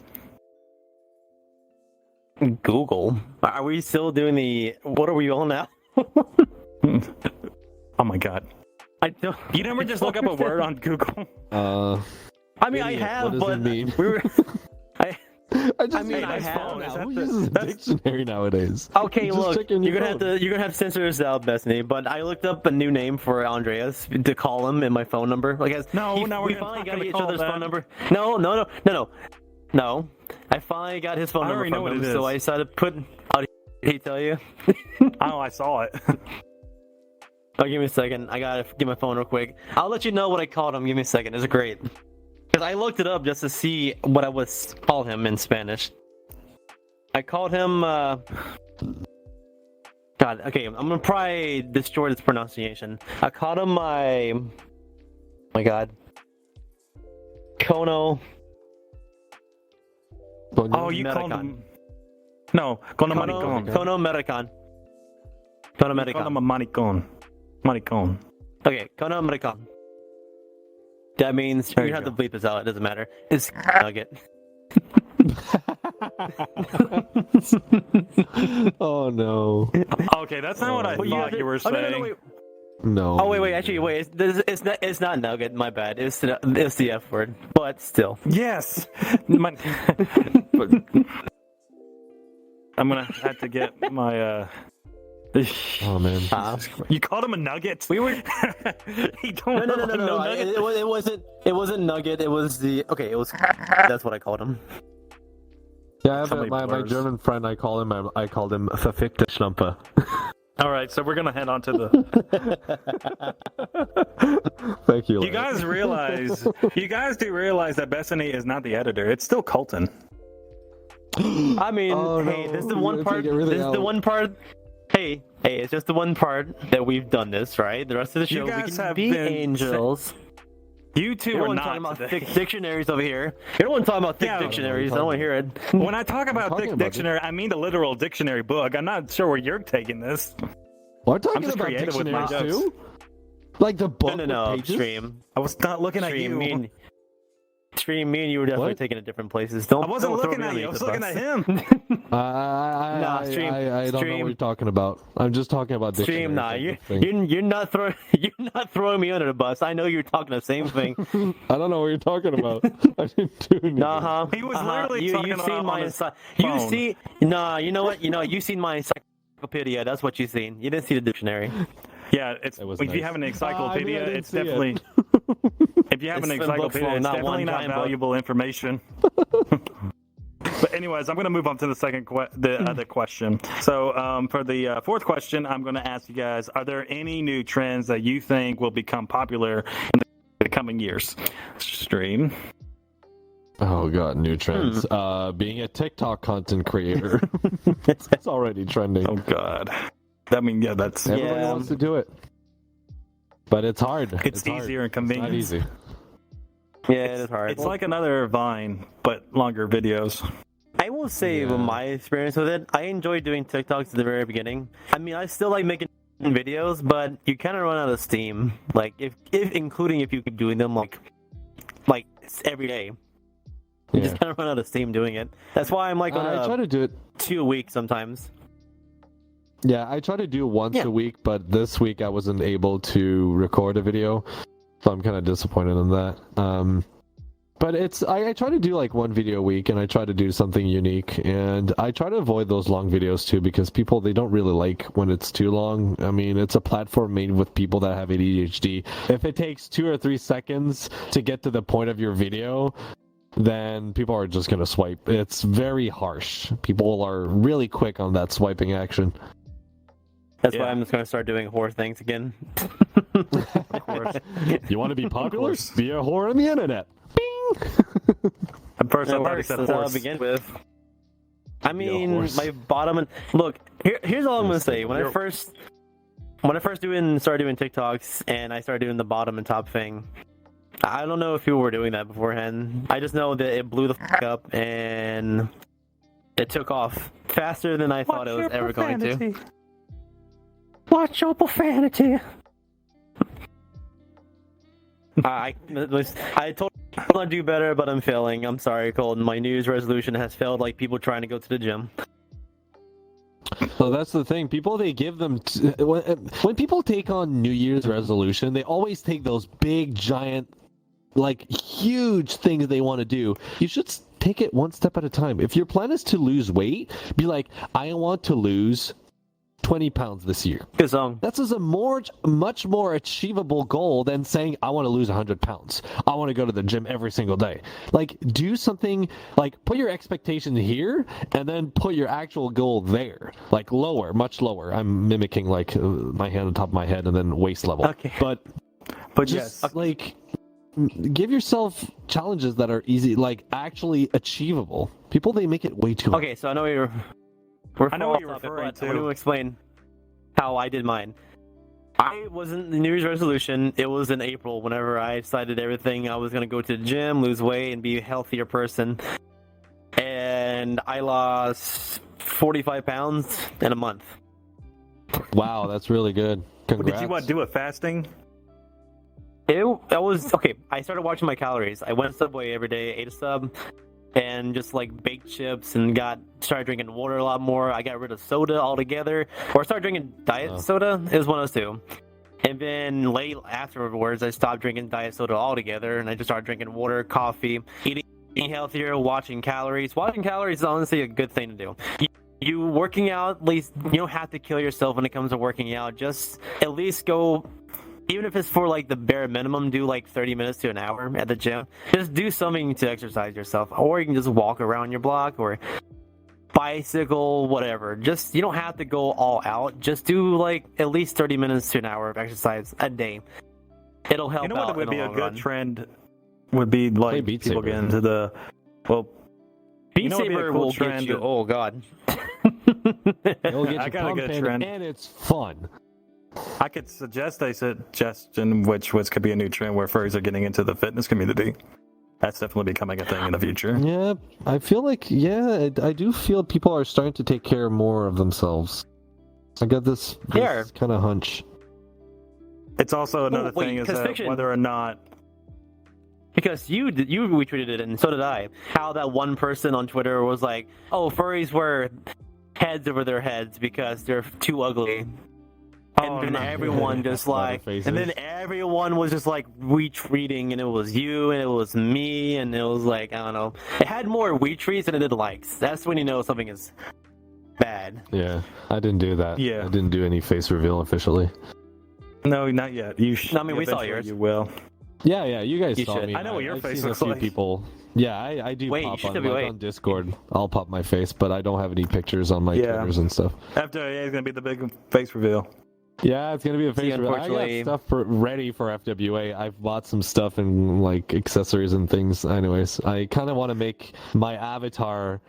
Google? Are we still doing the... What are we on now? Oh my god. I don't... You never just look up a word on Google? I mean, I have, but we were... I have. Who uses a dictionary nowadays? Okay, look, you're gonna have to censor this out, Bethany. But I looked up a new name for Andreas to call him in my phone number. Like, we finally got each other's phone number. No. I finally got his phone number from him, so I decided to put. Oh, did he tell you? Oh, I saw it. Oh, give me a second. I gotta get my phone real quick. I'll let you know what I called him. Give me a second. It's great. Because I looked it up just to see what I would call him in Spanish. I called him, God, okay, I'm gonna probably destroy this pronunciation. I called him my God. Kono. Oh, you called him... No, Kono Maricon. Kono American. Kono American. Call him a maricon. Maricon. Okay, Kono American. That means you have to bleep this out. It doesn't matter. It's nugget. Oh no. Okay, that's not what I Well, thought you were oh, saying. no, wait. No. Oh wait. Actually, wait. It's not nugget. My bad. It's the F word. But still. Yes. But I'm gonna have to get my. Oh man. You called him a nugget. We were. He don't No. look like no nugget. It wasn't. It wasn't nugget. It was the. Okay. It was. That's what I called him. Yeah, So many my blurs. German friend, I called him verfickte Schlampe. All right, so we're gonna head on to the. Thank you. You guys do realize that Bethany is not the editor. It's still Colton. I mean, Oh, hey, no, this is the we one have to part. get rid of This is the that. one part. Hey, it's just the one part that we've done this, right? The rest of the You show, we guys can have be been angels. You two You don't are want to talk not about today. thick dictionaries over here. You don't want to talk about thick Yeah, dictionaries. I don't want to hear it. When I talk about talking thick about dictionary, I mean the literal dictionary book. I'm not sure where you're taking this. We're talking just about creative with my dictionaries jokes. too? Like the book No. with pages? Stream. I was not looking at Stream. you. Me and you were definitely What? taking it different places. Don't. I wasn't don't throw looking me at you. I underneath was the looking bus. at him. Nah, stream. I don't know Stream. what you're talking about. I'm just talking about dictionaries. Stream. Nah, That's the thing. you're not throwing me under the bus. I know you're talking the same thing. I don't know what you're talking about. I didn't do anything. Nah, He was literally talking you've seen on my his you phone. see. Nah, you know what? You seen my encyclopedia. That's what you seen. You didn't see the dictionary. Yeah, it's It was if you nice. have an I encyclopedia, didn't it's see it. definitely if you have an It's in book encyclopedia, form, it's not definitely one not giant book. valuable information. But anyways, I'm going to move on to the other question. So for the fourth question, I'm going to ask you guys: are there any new trends that you think will become popular in the coming years? Stream. Oh god, new trends. Being a TikTok content creator. It's already trending. Oh God. I mean, yeah, that's Everybody Yeah. wants to do it. But it's hard. it's hard. easier and It's not convenient. easy. Yeah, it is hard. It's like another Vine, but longer videos. I will say, Yeah. with my experience with it, I enjoyed doing TikToks at the very beginning. I mean, I still like making videos, but you kind of run out of steam. Like, if including if you keep doing them like every day, you Yeah. just kind of run out of steam doing it. That's why I'm like on I try to do it. 2 a week sometimes. Yeah, I try to do once Yeah. a week, but this week I wasn't able to record a video, so I'm kind of disappointed in that. But I try to do like one video a week, and I try to do something unique, and I try to avoid those long videos too, because people, they don't really like when it's too long. I mean, it's a platform made with people that have ADHD. If it takes 2 or 3 seconds to get to the point of your video, then people are just going to swipe. It's very harsh. People are really quick on that swiping action. That's Yeah. why I'm just gonna start doing whore things again. Of course. You want to be popular? course. Be a whore on the internet. At first, I It thought he works. said That's how I horse. begin with. I Be a mean, horse. my bottom and look. Here's all I'm gonna say. When I first started doing TikToks and I started doing the bottom and top thing, I don't know if people were doing that beforehand. I just know that it blew the fuck up and it took off faster than I thought it was ever going to. Watch your profanity. I told I'll do better, but I'm failing. I'm sorry, Colton. My New Year's resolution has failed like people trying to go to the gym. So that's the thing. People, they give them when people take on New Year's resolution, they always take those big, giant, like huge things they want to do. You should take it one step at a time. If your plan is to lose weight, be like, I want to lose 20 pounds this year. Good song. That's a much more achievable goal than saying, I want to lose 100 pounds. I want to go to the gym every single day. Like, do something, like, put your expectation here, and then put your actual goal there. Like, lower, much lower. I'm mimicking, like, my hand on top of my head and then waist level. Okay. But Just, yes, like, give yourself challenges that are easy, like, actually achievable. People, they make it way too hard. Okay, so I know we're I know what off you're topic, referring but I want to. to explain how I did mine. I wasn't the New Year's resolution. It was in April whenever I decided everything. I was going to go to the gym, lose weight, and be a healthier person. And I lost 45 pounds in a month. Wow, that's really good. Congrats. did you do it fasting? I was okay. I started watching my calories. I went to Subway every day, ate a sub, and just like baked chips, and started drinking water a lot more. I got rid of soda altogether, or started drinking diet soda. It was one of those two. And then late afterwards, I stopped drinking diet soda altogether, and I just started drinking water, coffee, eating healthier, watching calories. Watching calories is honestly a good thing to do. You working out, at least you don't have to kill yourself when it comes to working out. Just at least go, even if it's for like the bare minimum, do like 30 minutes to an hour at the gym. Just do something to exercise yourself, or you can just walk around your block or bicycle, whatever. Just, you don't have to go all out. Just do like at least 30 minutes to an hour of exercise a day. It'll help. You know what out would be a good run. trend would be like people get into the Beat Saber will get you. Oh god. It'll get you I got a good pumping, trend. and it's fun. I could suggest a suggestion which could be a new trend where furries are getting into the fitness community. That's definitely becoming a thing in the future. Yeah, I feel like, I do feel people are starting to take care more of themselves. I got this kind of hunch. It's also another thing is that whether or not... Because you retweeted it, and so did I. How that one person on Twitter was like, "Oh, furries wear heads over their heads because they're too ugly." And then everyone just like, and then everyone was just like retweeting, and it was you, and it was me, and it was like, I don't know. It had more retweets than it did likes. That's when you know something is bad. Yeah, I didn't do that. Yeah. I didn't do any face reveal officially. No, not yet. You should. No, I mean, we saw yours. You will. Yeah, you guys saw should. me. I know what your face seen looks a few like. people. Yeah, I do pop on Discord. I'll pop my face, but I don't have any pictures on my Twitters and stuff. FWA is going to be the big face reveal. Yeah, it's going to be a face reveal. I got stuff ready for FWA. I've bought some stuff and like accessories and things. Anyways, I kind of want to make my avatar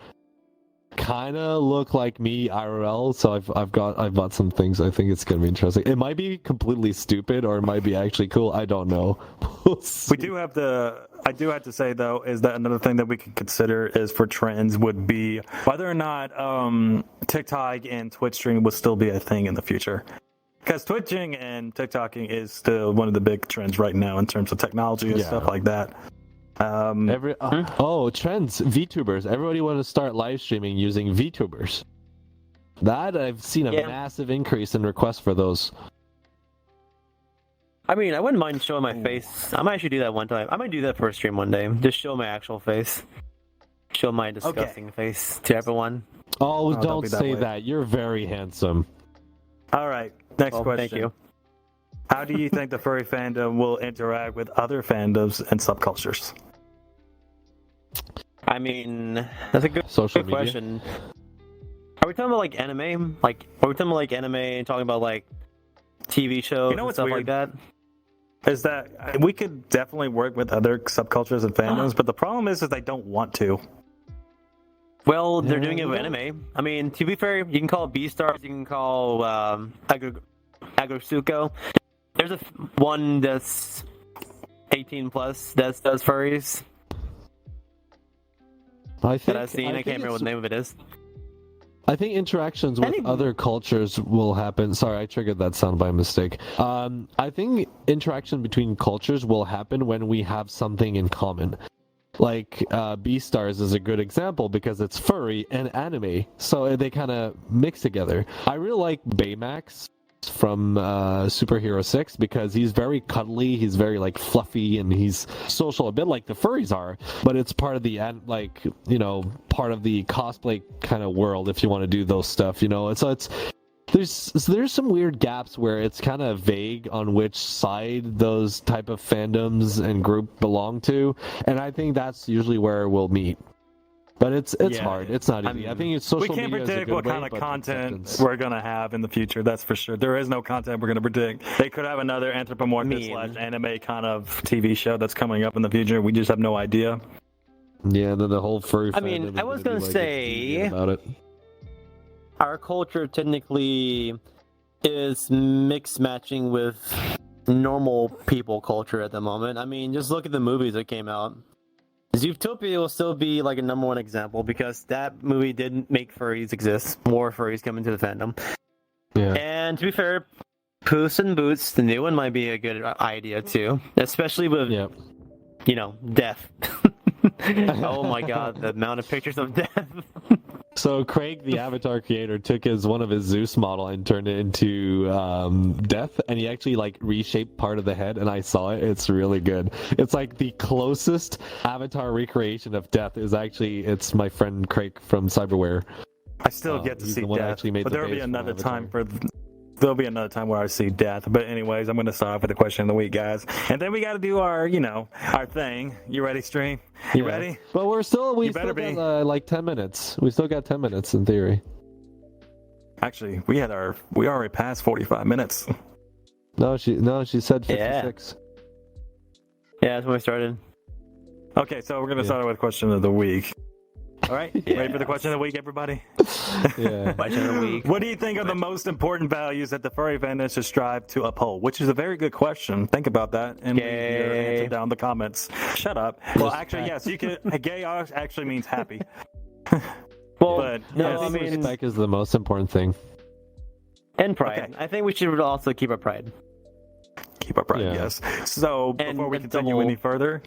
kind of look like me IRL, so I've bought some things. I think it's gonna be interesting. It might be completely stupid, or it might be actually cool. I don't know. I do have to say though, is that another thing that we can consider is for trends would be whether or not TikTok and Twitch streaming will still be a thing in the future. Because Twitching and TikToking is still one of the big trends right now in terms of technology and stuff like that. Trends, VTubers. Everybody want to start live streaming using VTubers. That I've seen a massive increase in requests for those. I mean, I wouldn't mind showing my face. I might actually do that one time. I might do that for a stream one day. Just show my actual face. Show my disgusting face to everyone. Oh, don't say that. You're very handsome. All right, next question. Thank you. How do you think the furry fandom will interact with other fandoms and subcultures? I mean, that's a good question. Are we talking about like anime? Are we talking about like anime and talking about like TV shows and stuff like that? Is that we could definitely work with other subcultures and fandoms, but the problem is they don't want to. Well, they're doing it with anime. I mean, to be fair, you can call it Beastars, you can call Agretsuko. There's one that's 18 plus that does furries. I've seen. I can't remember what the name of it is. I think interactions with other cultures will happen. Sorry, I triggered that sound by mistake. I think interaction between cultures will happen when we have something in common. Like Beastars is a good example because it's furry and anime, so they kind of mix together. I really like Baymax from Superhero 6 because he's very cuddly, he's very like fluffy, and he's social, a bit like the furries are, but it's part of the part of the cosplay kind of world if you want to do those stuff, so it's there's some weird gaps where it's kind of vague on which side those type of fandoms and group belong to, and I think that's usually where we'll meet. But it's hard. It's not easy. I think it's social media. We can't predict what kind of content we're going to have in the future. That's for sure. There is no content we're going to predict. They could have another anthropomorphic / anime kind of TV show that's coming up in the future. We just have no idea. Yeah, the whole furry. I mean, I was going to say about it. Our culture technically is mix matching with normal people culture at the moment. I mean, just look at the movies that came out. Zootopia will still be like a #1 example because that movie didn't make furries exist. More furries come into the fandom. Yeah. And to be fair, Puss in Boots, the new one, might be a good idea too, especially with death. Oh my god, the amount of pictures of death. So Craig, the avatar creator, took one of his Zeus model and turned it into Death, and he actually like reshaped part of the head, and I saw it. It's really good. It's like the closest avatar recreation of Death is actually it's my friend Craig from Cyberware. I still get to he's see the one that Death, actually made but the there'll be base for another Avatar. time for. There'll be another time where I see Death. But anyways, I'm going to start off with the question of the week, guys. And then we got to do our thing. You ready, stream? You Yeah. ready? But we still better be. got like 10 minutes. We still got 10 minutes in theory. Actually, we already passed 45 minutes. No, she said 56. Yeah, that's when we started. Okay, so we're going to start with question of the week. All right, ready for the question of the week, everybody? Yeah. Question of the week. What do you think are the most important values that the furry fandom should strive to uphold? Which is a very good question. Think about that and leave your answer down in the comments. Shut up. Well, actually, yes, you can. Gay actually means happy. Well, But, no, yes, I mean, Respect is the most important thing. and pride. Okay. I think we should also keep our pride. Keep up right, Yeah. yes. So And before we the continue double- any further,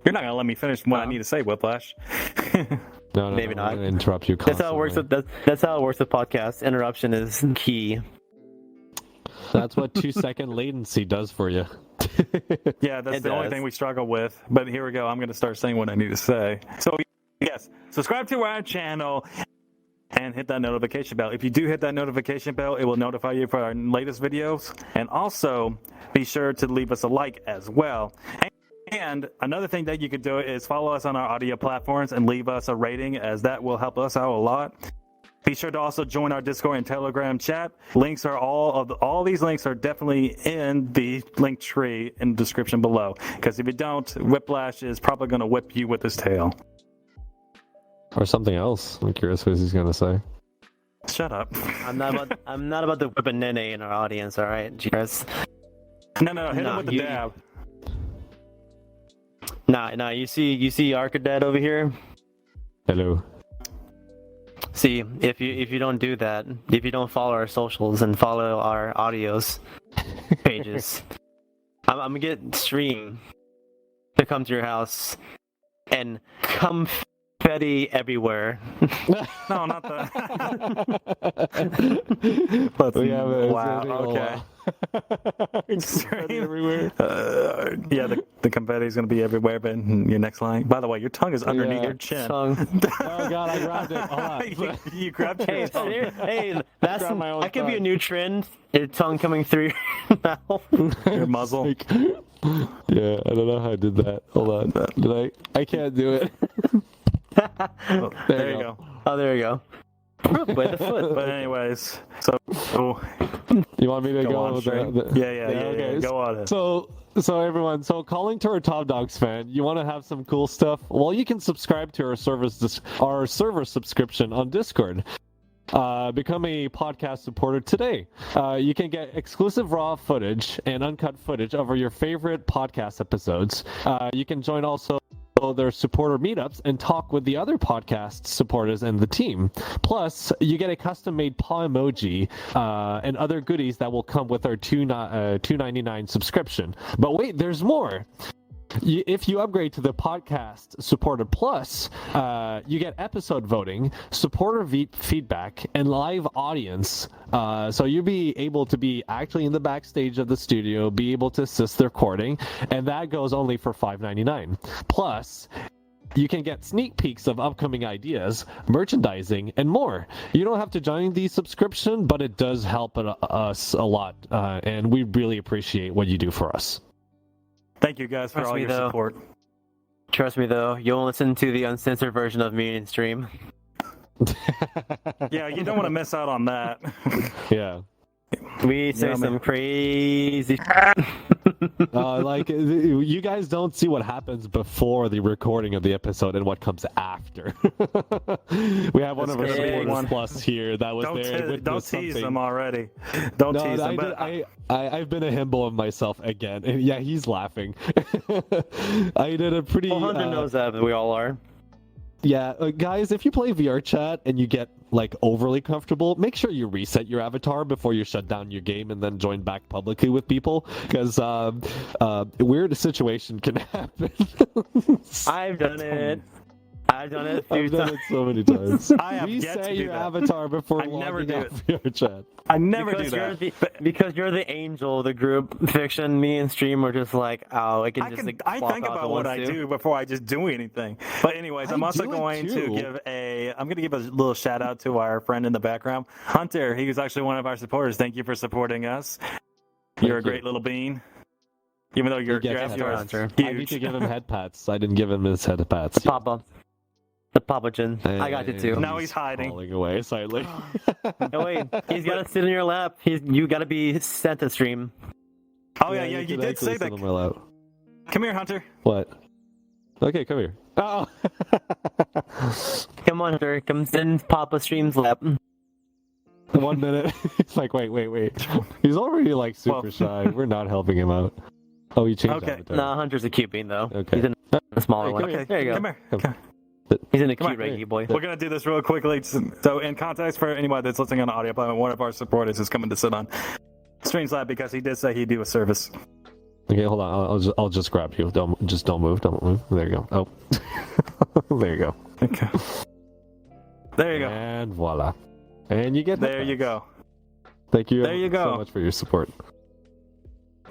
you're not gonna let me finish what I Huh? need to say, Whiplash. No, Maybe I'm not. gonna interrupt you That's constantly. how it works with that's how it works with podcasts. Interruption is key. That's what 2-second latency does for you. Yeah, that's It the only does. thing we struggle with. But here we go. I'm gonna start saying what I need to say. So yes, subscribe to our channel and hit that notification bell. If you do hit that notification bell, it will notify you for our latest videos. And also, be sure to leave us a like as well. And another thing that you could do is follow us on our audio platforms and leave us a rating, as that will help us out a lot. Be sure to also join our Discord and Telegram chat. Links are all these links are definitely in the link tree in the description below. Because if you don't, Whiplash is probably going to whip you with his tail. Or something else. I'm curious what he's gonna say. Shut up. I'm not about to whip a nene in our audience. All right, Chris. No, hit him Nah, with the you- dab. Nah. You see Arcadet over here. Hello. See, if you don't do that, if you don't follow our socials and follow our audios pages, I'm gonna get Stream to come to your house and confetti everywhere. No, not the. But we have a Wow, okay. everywhere. Yeah, the confetti is going to be everywhere, but in your next line. By the way, your tongue is underneath Yeah. your chin. Tongue. Oh god, I grabbed it. Hold on. you grabbed your Hey, tongue. hey, that's Grab my own that could be a tongue. new trend. Your tongue coming through your mouth. Your muzzle. Like- yeah, I don't know how I did that. Hold on. Did I can't do it. Oh, there you go. Oh, there you go. By the foot. But anyways, so You want me to go go on, with Shane. the Yeah. okay. Go on. So everyone, calling to our Top Dogs fan, you want to have some cool stuff? Well, you can subscribe to our server subscription on Discord. Become a podcast supporter today. You can get exclusive raw footage and uncut footage of your favorite podcast episodes. You can join also their supporter meetups and talk with the other podcast supporters and the team. Plus, you get a custom-made paw emoji and other goodies that will come with our $2.99 subscription. But wait, there's more. If you upgrade to the podcast supporter plus, you get episode voting, supporter feedback, and live audience. So you'll be able to be actually in the backstage of the studio, be able to assist the recording, and that goes only for $5.99. Plus, you can get sneak peeks of upcoming ideas, merchandising, and more. You don't have to join the subscription, but it does help us a lot, and we really appreciate what you do for us. Thank you guys for Trust all me, your though. support. Trust me, though, you'll listen to the uncensored version of me in stream. Yeah, you don't want to miss out on that. Yeah. We say Yeah, some man. crazy. Like you guys don't see what happens before the recording of the episode and what comes after. We have one That's of our gonna be supporters one. plus here that was there. Don't witnessed tease something. them already. Don't No, tease them. But I've been a himbo of myself again, and yeah, he's laughing. I did a pretty. Well, Hunter knows that, but we all are. guys, if you play VR chat and you get like overly comfortable, make sure you reset your avatar before you shut down your game and then join back publicly with people, because weird situation can happen. I've done it. I've done it a few I've done times. it so many times. I have yet to Reset do your that. avatar before I never logging do out it. VR chat. I never Because do you're that. because you're the angel of the group. Fiction, me and Stream are just like, oh, I can just like, I swap think out about the what ones I too. do before I just do anything. But anyways, I'm I also do it going to too. give a little shout out to our friend in the background, Hunter. He was actually one of our supporters. Thank you for supporting us. You're a Thank you. great little bean. Even though your gets avatar is Hunter. I need huge. to give him head pats. I didn't give him his head pats. The Papa Chin. I got you too. Now he's hiding. Falling away silently. Oh wait, he's gotta sit in your lap. You gotta be sent to Stream. Oh yeah, you can did actually say sit that. on my lap. Come here, Hunter. What? Okay, come here. Oh. Come on, Hunter. Come sit in Papa Stream's lap. 1 minute. He's like, wait. He's already like super shy. We're not helping him out. Oh, he changed Okay. avatar. Nah, Hunter's a cute bean though. Okay. He's in a smaller Hey, one. come here. There you go. Come here. Come. Come. He's in a Come cute on. reggae boy. We're gonna do this real quickly. So, in context for anybody that's listening on the audio platform, one of our supporters is coming to sit on Stream's lab because he did say he'd do a service. Okay, hold on. I'll just grab you. Don't move. Don't move. There you go. Oh, there you go. Okay. There you go. And voila. And you get head There you pats. go. Thank you. There you go. So much for your support.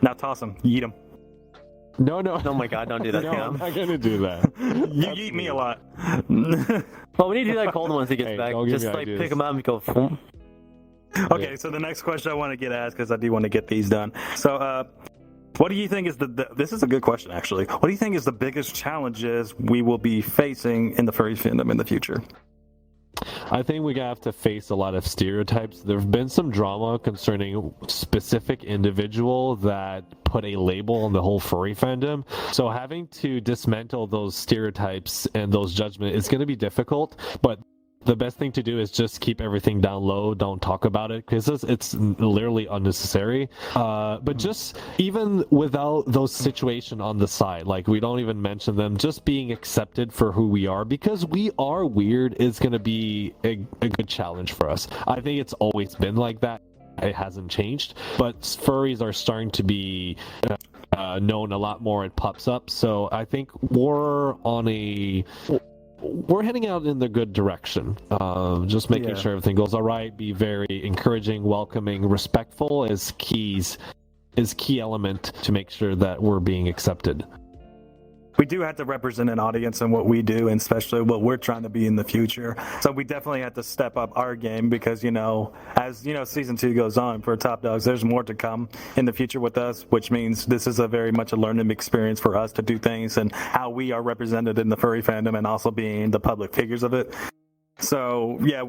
Now toss him. Yeet him. No. Oh my god, don't do that No, to I'm him. not gonna do that. You That's eat me a weird. lot. Well, we need to do that cold once he gets Hey, back. don't give Just me like ideas. pick him up and go. "Phoom." Okay, so the next question I want to get asked, because I do want to get these done. So, what do you think is this is a good question, actually. What do you think is the biggest challenges we will be facing in the furry fandom in the future? I think we have to face a lot of stereotypes. There have been some drama concerning specific individual that put a label on the whole furry fandom. So having to dismantle those stereotypes and those judgments is going to be difficult, but the best thing to do is just keep everything down low. Don't talk about it because it's literally unnecessary. But just even without those situations on the side, like we don't even mention them, just being accepted for who we are because we are weird is going to be a good challenge for us. I think it's always been like that. It hasn't changed, but furries are starting to be known a lot more. It pops up. So I think we're heading out in the good direction. Just making sure everything goes all right. Be very encouraging, welcoming, respectful is key element to make sure that we're being accepted. We do have to represent an audience in what we do, and especially what we're trying to be in the future. So we definitely have to step up our game because, as season 2 goes on for Top Dogs, there's more to come in the future with us, which means this is a very much a learning experience for us to do things and how we are represented in the furry fandom and also being the public figures of it. So, yeah,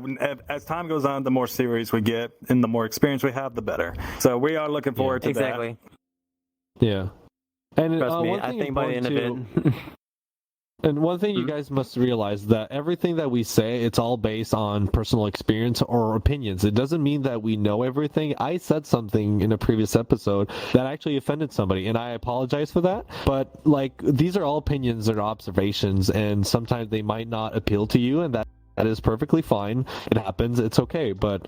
as time goes on, the more serious we get and the more experience we have, the better. So we are looking forward to Exactly. Yeah. And Trust me, one I thing think by the end of it. And one thing you guys must realize that everything that we say, it's all based on personal experience or opinions. It doesn't mean that we know everything. I said something in a previous episode that actually offended somebody, and I apologize for that. But these are all opinions or observations, and sometimes they might not appeal to you, and that is perfectly fine. It happens. It's okay. But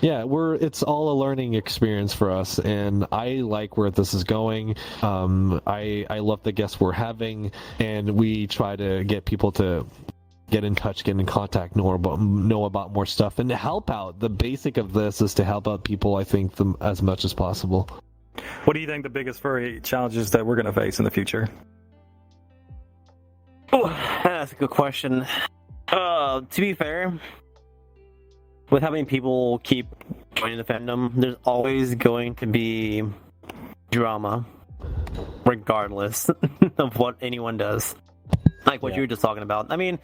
yeah, it's all a learning experience for us, and I like where this is going. I love the guests we're having, and we try to get people to get in touch, get in contact, know about more stuff, and to help out. The basic of this is to help out people, I think, as much as possible. What do you think the biggest furry challenges that we're going to face in the future? Oh, that's a good question. To be fair, with how many people keep joining the fandom, there's always going to be drama, regardless of what anyone does. Like what you were just talking about. I mean,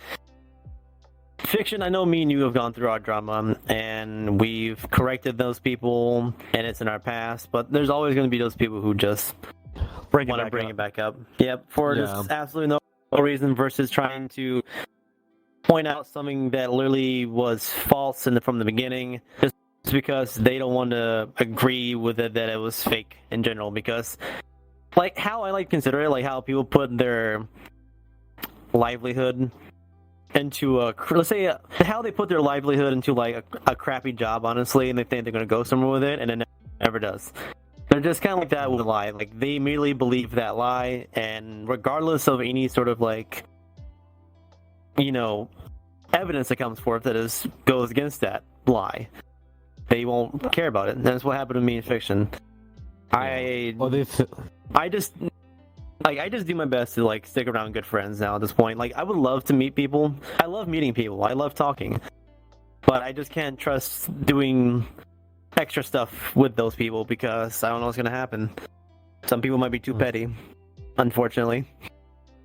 Fiction, I know me and you have gone through our drama, and we've corrected those people, and it's in our past, but there's always going to be those people who just want to bring it back up. Yep, for just absolutely no reason versus trying to point out something that literally was false from the beginning just because they don't want to agree with it that it was fake in general. Because how I consider it, how people put their livelihood into let's say how they put their livelihood into like a crappy job, honestly, and they think they're going to go somewhere with it, and it never does. They're just kind of like that with a lie. Like they immediately believe that lie, and regardless of any sort of like, evidence that comes forth that goes against that lie, they won't care about it. And that's what happened to me in fiction. I just do my best to like stick around good friends now at this point. Like I would love to meet people. I love meeting people. I love talking. But I just can't trust doing extra stuff with those people because I don't know what's gonna happen. Some people might be too petty, unfortunately.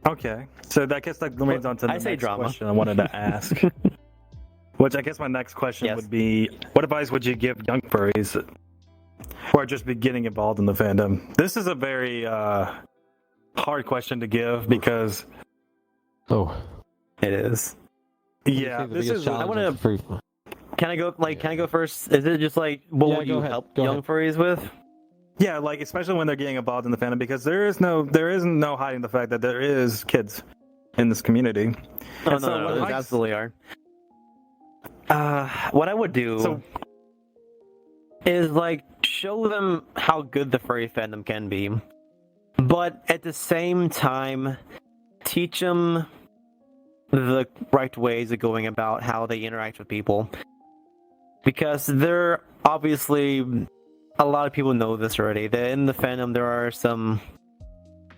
Okay. So I guess that leads on to the next drama. question I wanted to ask. Which I guess my next question would be, what advice would you give young furries who are just getting involved in the fandom? This is a very hard question to give because it is. Yeah, this is. I want to. Can I go first? Is it just like what would you help young furries with? Yeah, like especially when they're getting involved in the fandom, because there isn't no hiding the fact that there is kids in this community. Oh, no, there absolutely are. What I would do is like show them how good the furry fandom can be, but at the same time teach them the right ways of going about how they interact with people, because there obviously a lot of people know this already, that in the fandom there are some,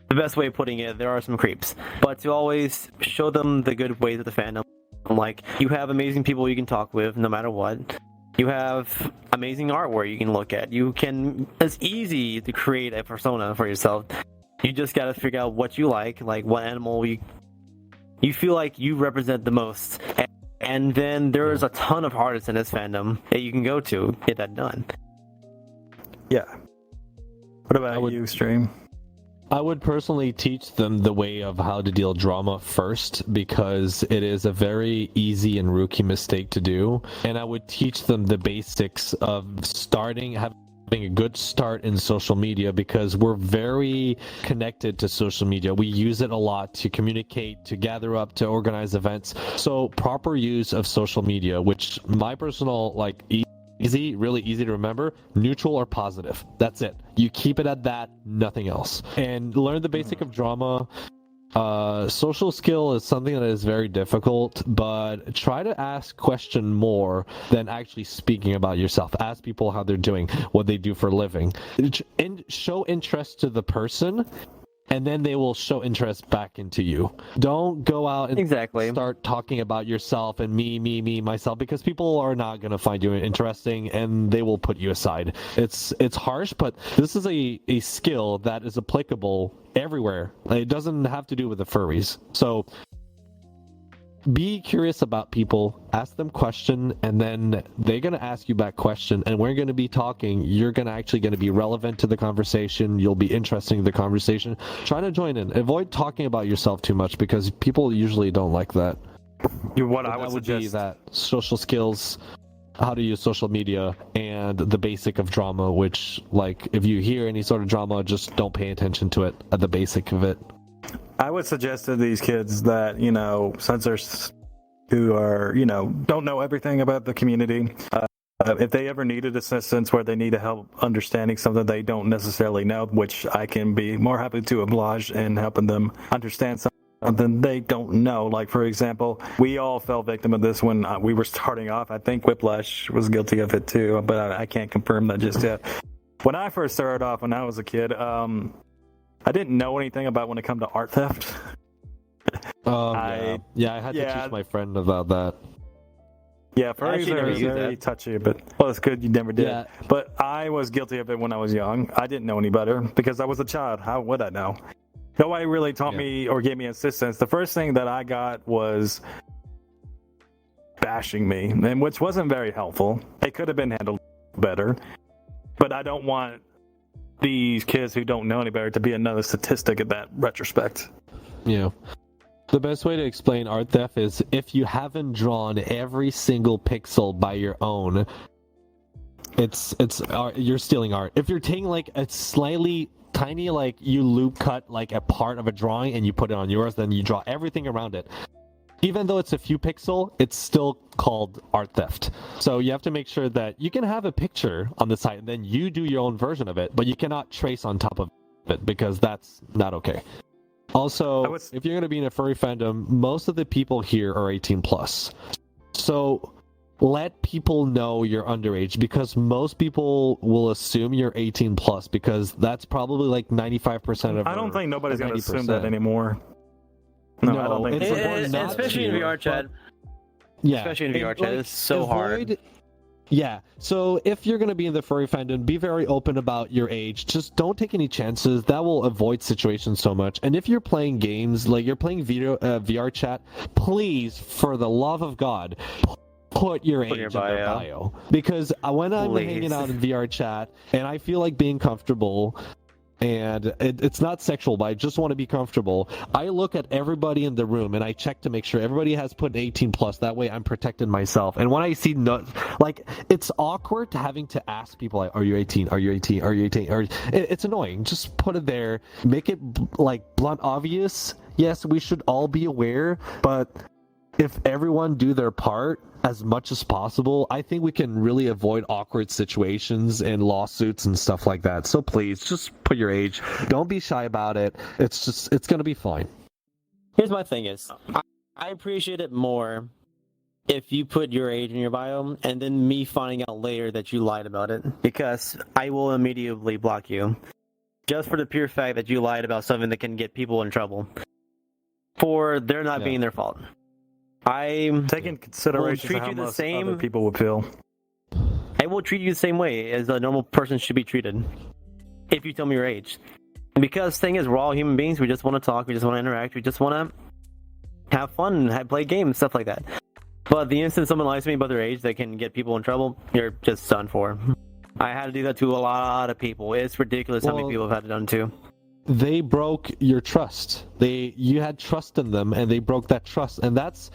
the best way of putting it, there are some creeps, but to always show them the good ways of the fandom. Like, you have amazing people you can talk with no matter what. You have amazing artwork you can look at. It's easy to create a persona for yourself. You just gotta figure out what you like what animal you feel like you represent the most. And then there's a ton of artists in this fandom that you can go to get that done. Yeah. What about you, Stream? I would personally teach them the way of how to deal drama first, because it is a very easy and rookie mistake to do. And I would teach them the basics of having a good start in social media, because we're very connected to social media. We use it a lot to communicate, to gather up, to organize events. So proper use of social media, which my personal really easy to remember, neutral or positive. That's it. You keep it at that, nothing else. And learn the basic of drama. Social skill is something that is very difficult, but try to ask question more than actually speaking about yourself. Ask people how they're doing, what they do for a living, and show interest to the person, and then they will show interest back into you. Don't go out and start talking about yourself and me, myself, because people are not going to find you interesting and they will put you aside. It's harsh, but this is a skill that is applicable everywhere. It doesn't have to do with the furries. So be curious about people, ask them question, and then they're going to ask you back question, and we're going to be talking. You're going to be relevant to the conversation. You'll be interesting in the conversation. Try to join in. Avoid talking about yourself too much, because people usually don't like that. I would suggest be that social skills, how to use social media, and the basic of drama, which, like, if you hear any sort of drama, just don't pay attention to it at the basic of it. I would suggest to these kids that, censors who are, don't know everything about the community, if they ever needed assistance where they need help understanding something they don't necessarily know, which I can be more happy to oblige in helping them understand something they don't know. Like, for example, we all fell victim of this when we were starting off. I think Whiplash was guilty of it too, but I can't confirm that just yet. When I first started off when I was a kid, I didn't know anything about when it come to art theft. I had to teach my friend about that. Yeah, furries are very touchy, but it's good you never did. Yeah. But I was guilty of it when I was young. I didn't know any better because I was a child. How would I know? Nobody really taught me or gave me assistance. The first thing that I got was bashing me, and which wasn't very helpful. It could have been handled better, but I don't want these kids who don't know any better to be another statistic in that retrospect. Yeah. The best way to explain art theft is if you haven't drawn every single pixel by your own, it's you're stealing art. If you're taking like a slightly tiny, like you loop cut like a part of a drawing and you put it on yours, then you draw everything around it. even though it's a few pixel, it's still called art theft. So you have to make sure that you can have a picture on the site and then you do your own version of it, but you cannot trace on top of it because that's not okay. Also, if you're going to be in a furry fandom, most of the people here are 18 plus. So let people know you're underage, because most people will assume you're 18 plus, because that's probably like 95% of. I don't think nobody's going to assume that anymore. No, I don't think especially in VR chat. Yeah, especially in VR chat, it's so hard. Yeah, so if you're going to be in the furry fandom, be very open about your age. Just don't take any chances. That will avoid situations so much. And if you're playing games, like you're playing VR chat, please, for the love of God, put your age in your bio. Because when I'm hanging out in VR chat and I feel like being comfortable, and it's not sexual, but I just want to be comfortable, I look at everybody in the room and I check to make sure everybody has put 18 plus. That way I'm protecting myself. And when I see it's awkward having to ask people, like, are you 18? Are you 18? Are you 18? It's annoying. Just put it there. Make it like blunt obvious. Yes, we should all be aware, but if everyone do their part as much as possible, I think we can really avoid awkward situations and lawsuits and stuff like that. So please, just put your age. Don't be shy about it. It's going to be fine. Here's my thing is, I appreciate it more if you put your age in your bio and then me finding out later that you lied about it, because I will immediately block you. Just for the pure fact that you lied about something that can get people in trouble. For there not being their fault. I take into consideration how most other people would feel. I will treat you the same way as a normal person should be treated. If you tell me your age. Because the thing is, we're all human beings. We just want to talk. We just want to interact. We just want to have fun and play games, stuff like that. But the instant someone lies to me about their age that can get people in trouble, you're just done for. I had to do that to a lot of people. It's ridiculous how many people have had it done too. They broke your trust. You had trust in them, and they broke that trust, and that's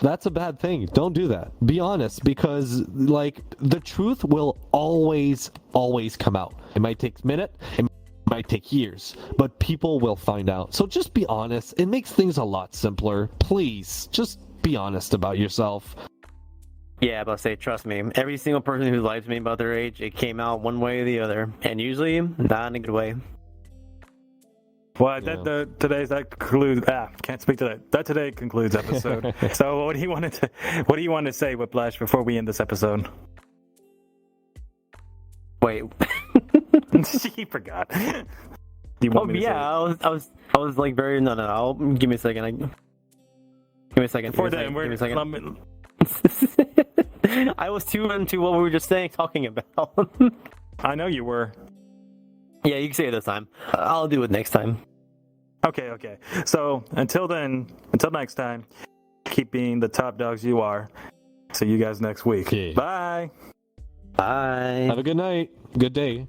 a bad thing. Don't do that. Be honest, because like the truth will always come out. It might take a minute, it might take years, but people will find out. So just be honest. It makes things a lot simpler. Please, just be honest about yourself. Yeah, but say, trust me, every single person who lied to me about their age, it came out one way or the other, and usually not in a good way. Well, that concludes. Can't speak to that. That today concludes episode. So, what do you want to say, Whiplash, before we end this episode? Wait, he forgot. I was like very no. Give me a second. Give me a second. Before then, give me a second. I was too into what we were just talking about. I know you were. Yeah, you can say it this time. I'll do it next time. Okay. So, until next time, keep being the top dogs you are. See you guys next week. Okay. Bye. Bye. Have a good night. Good day.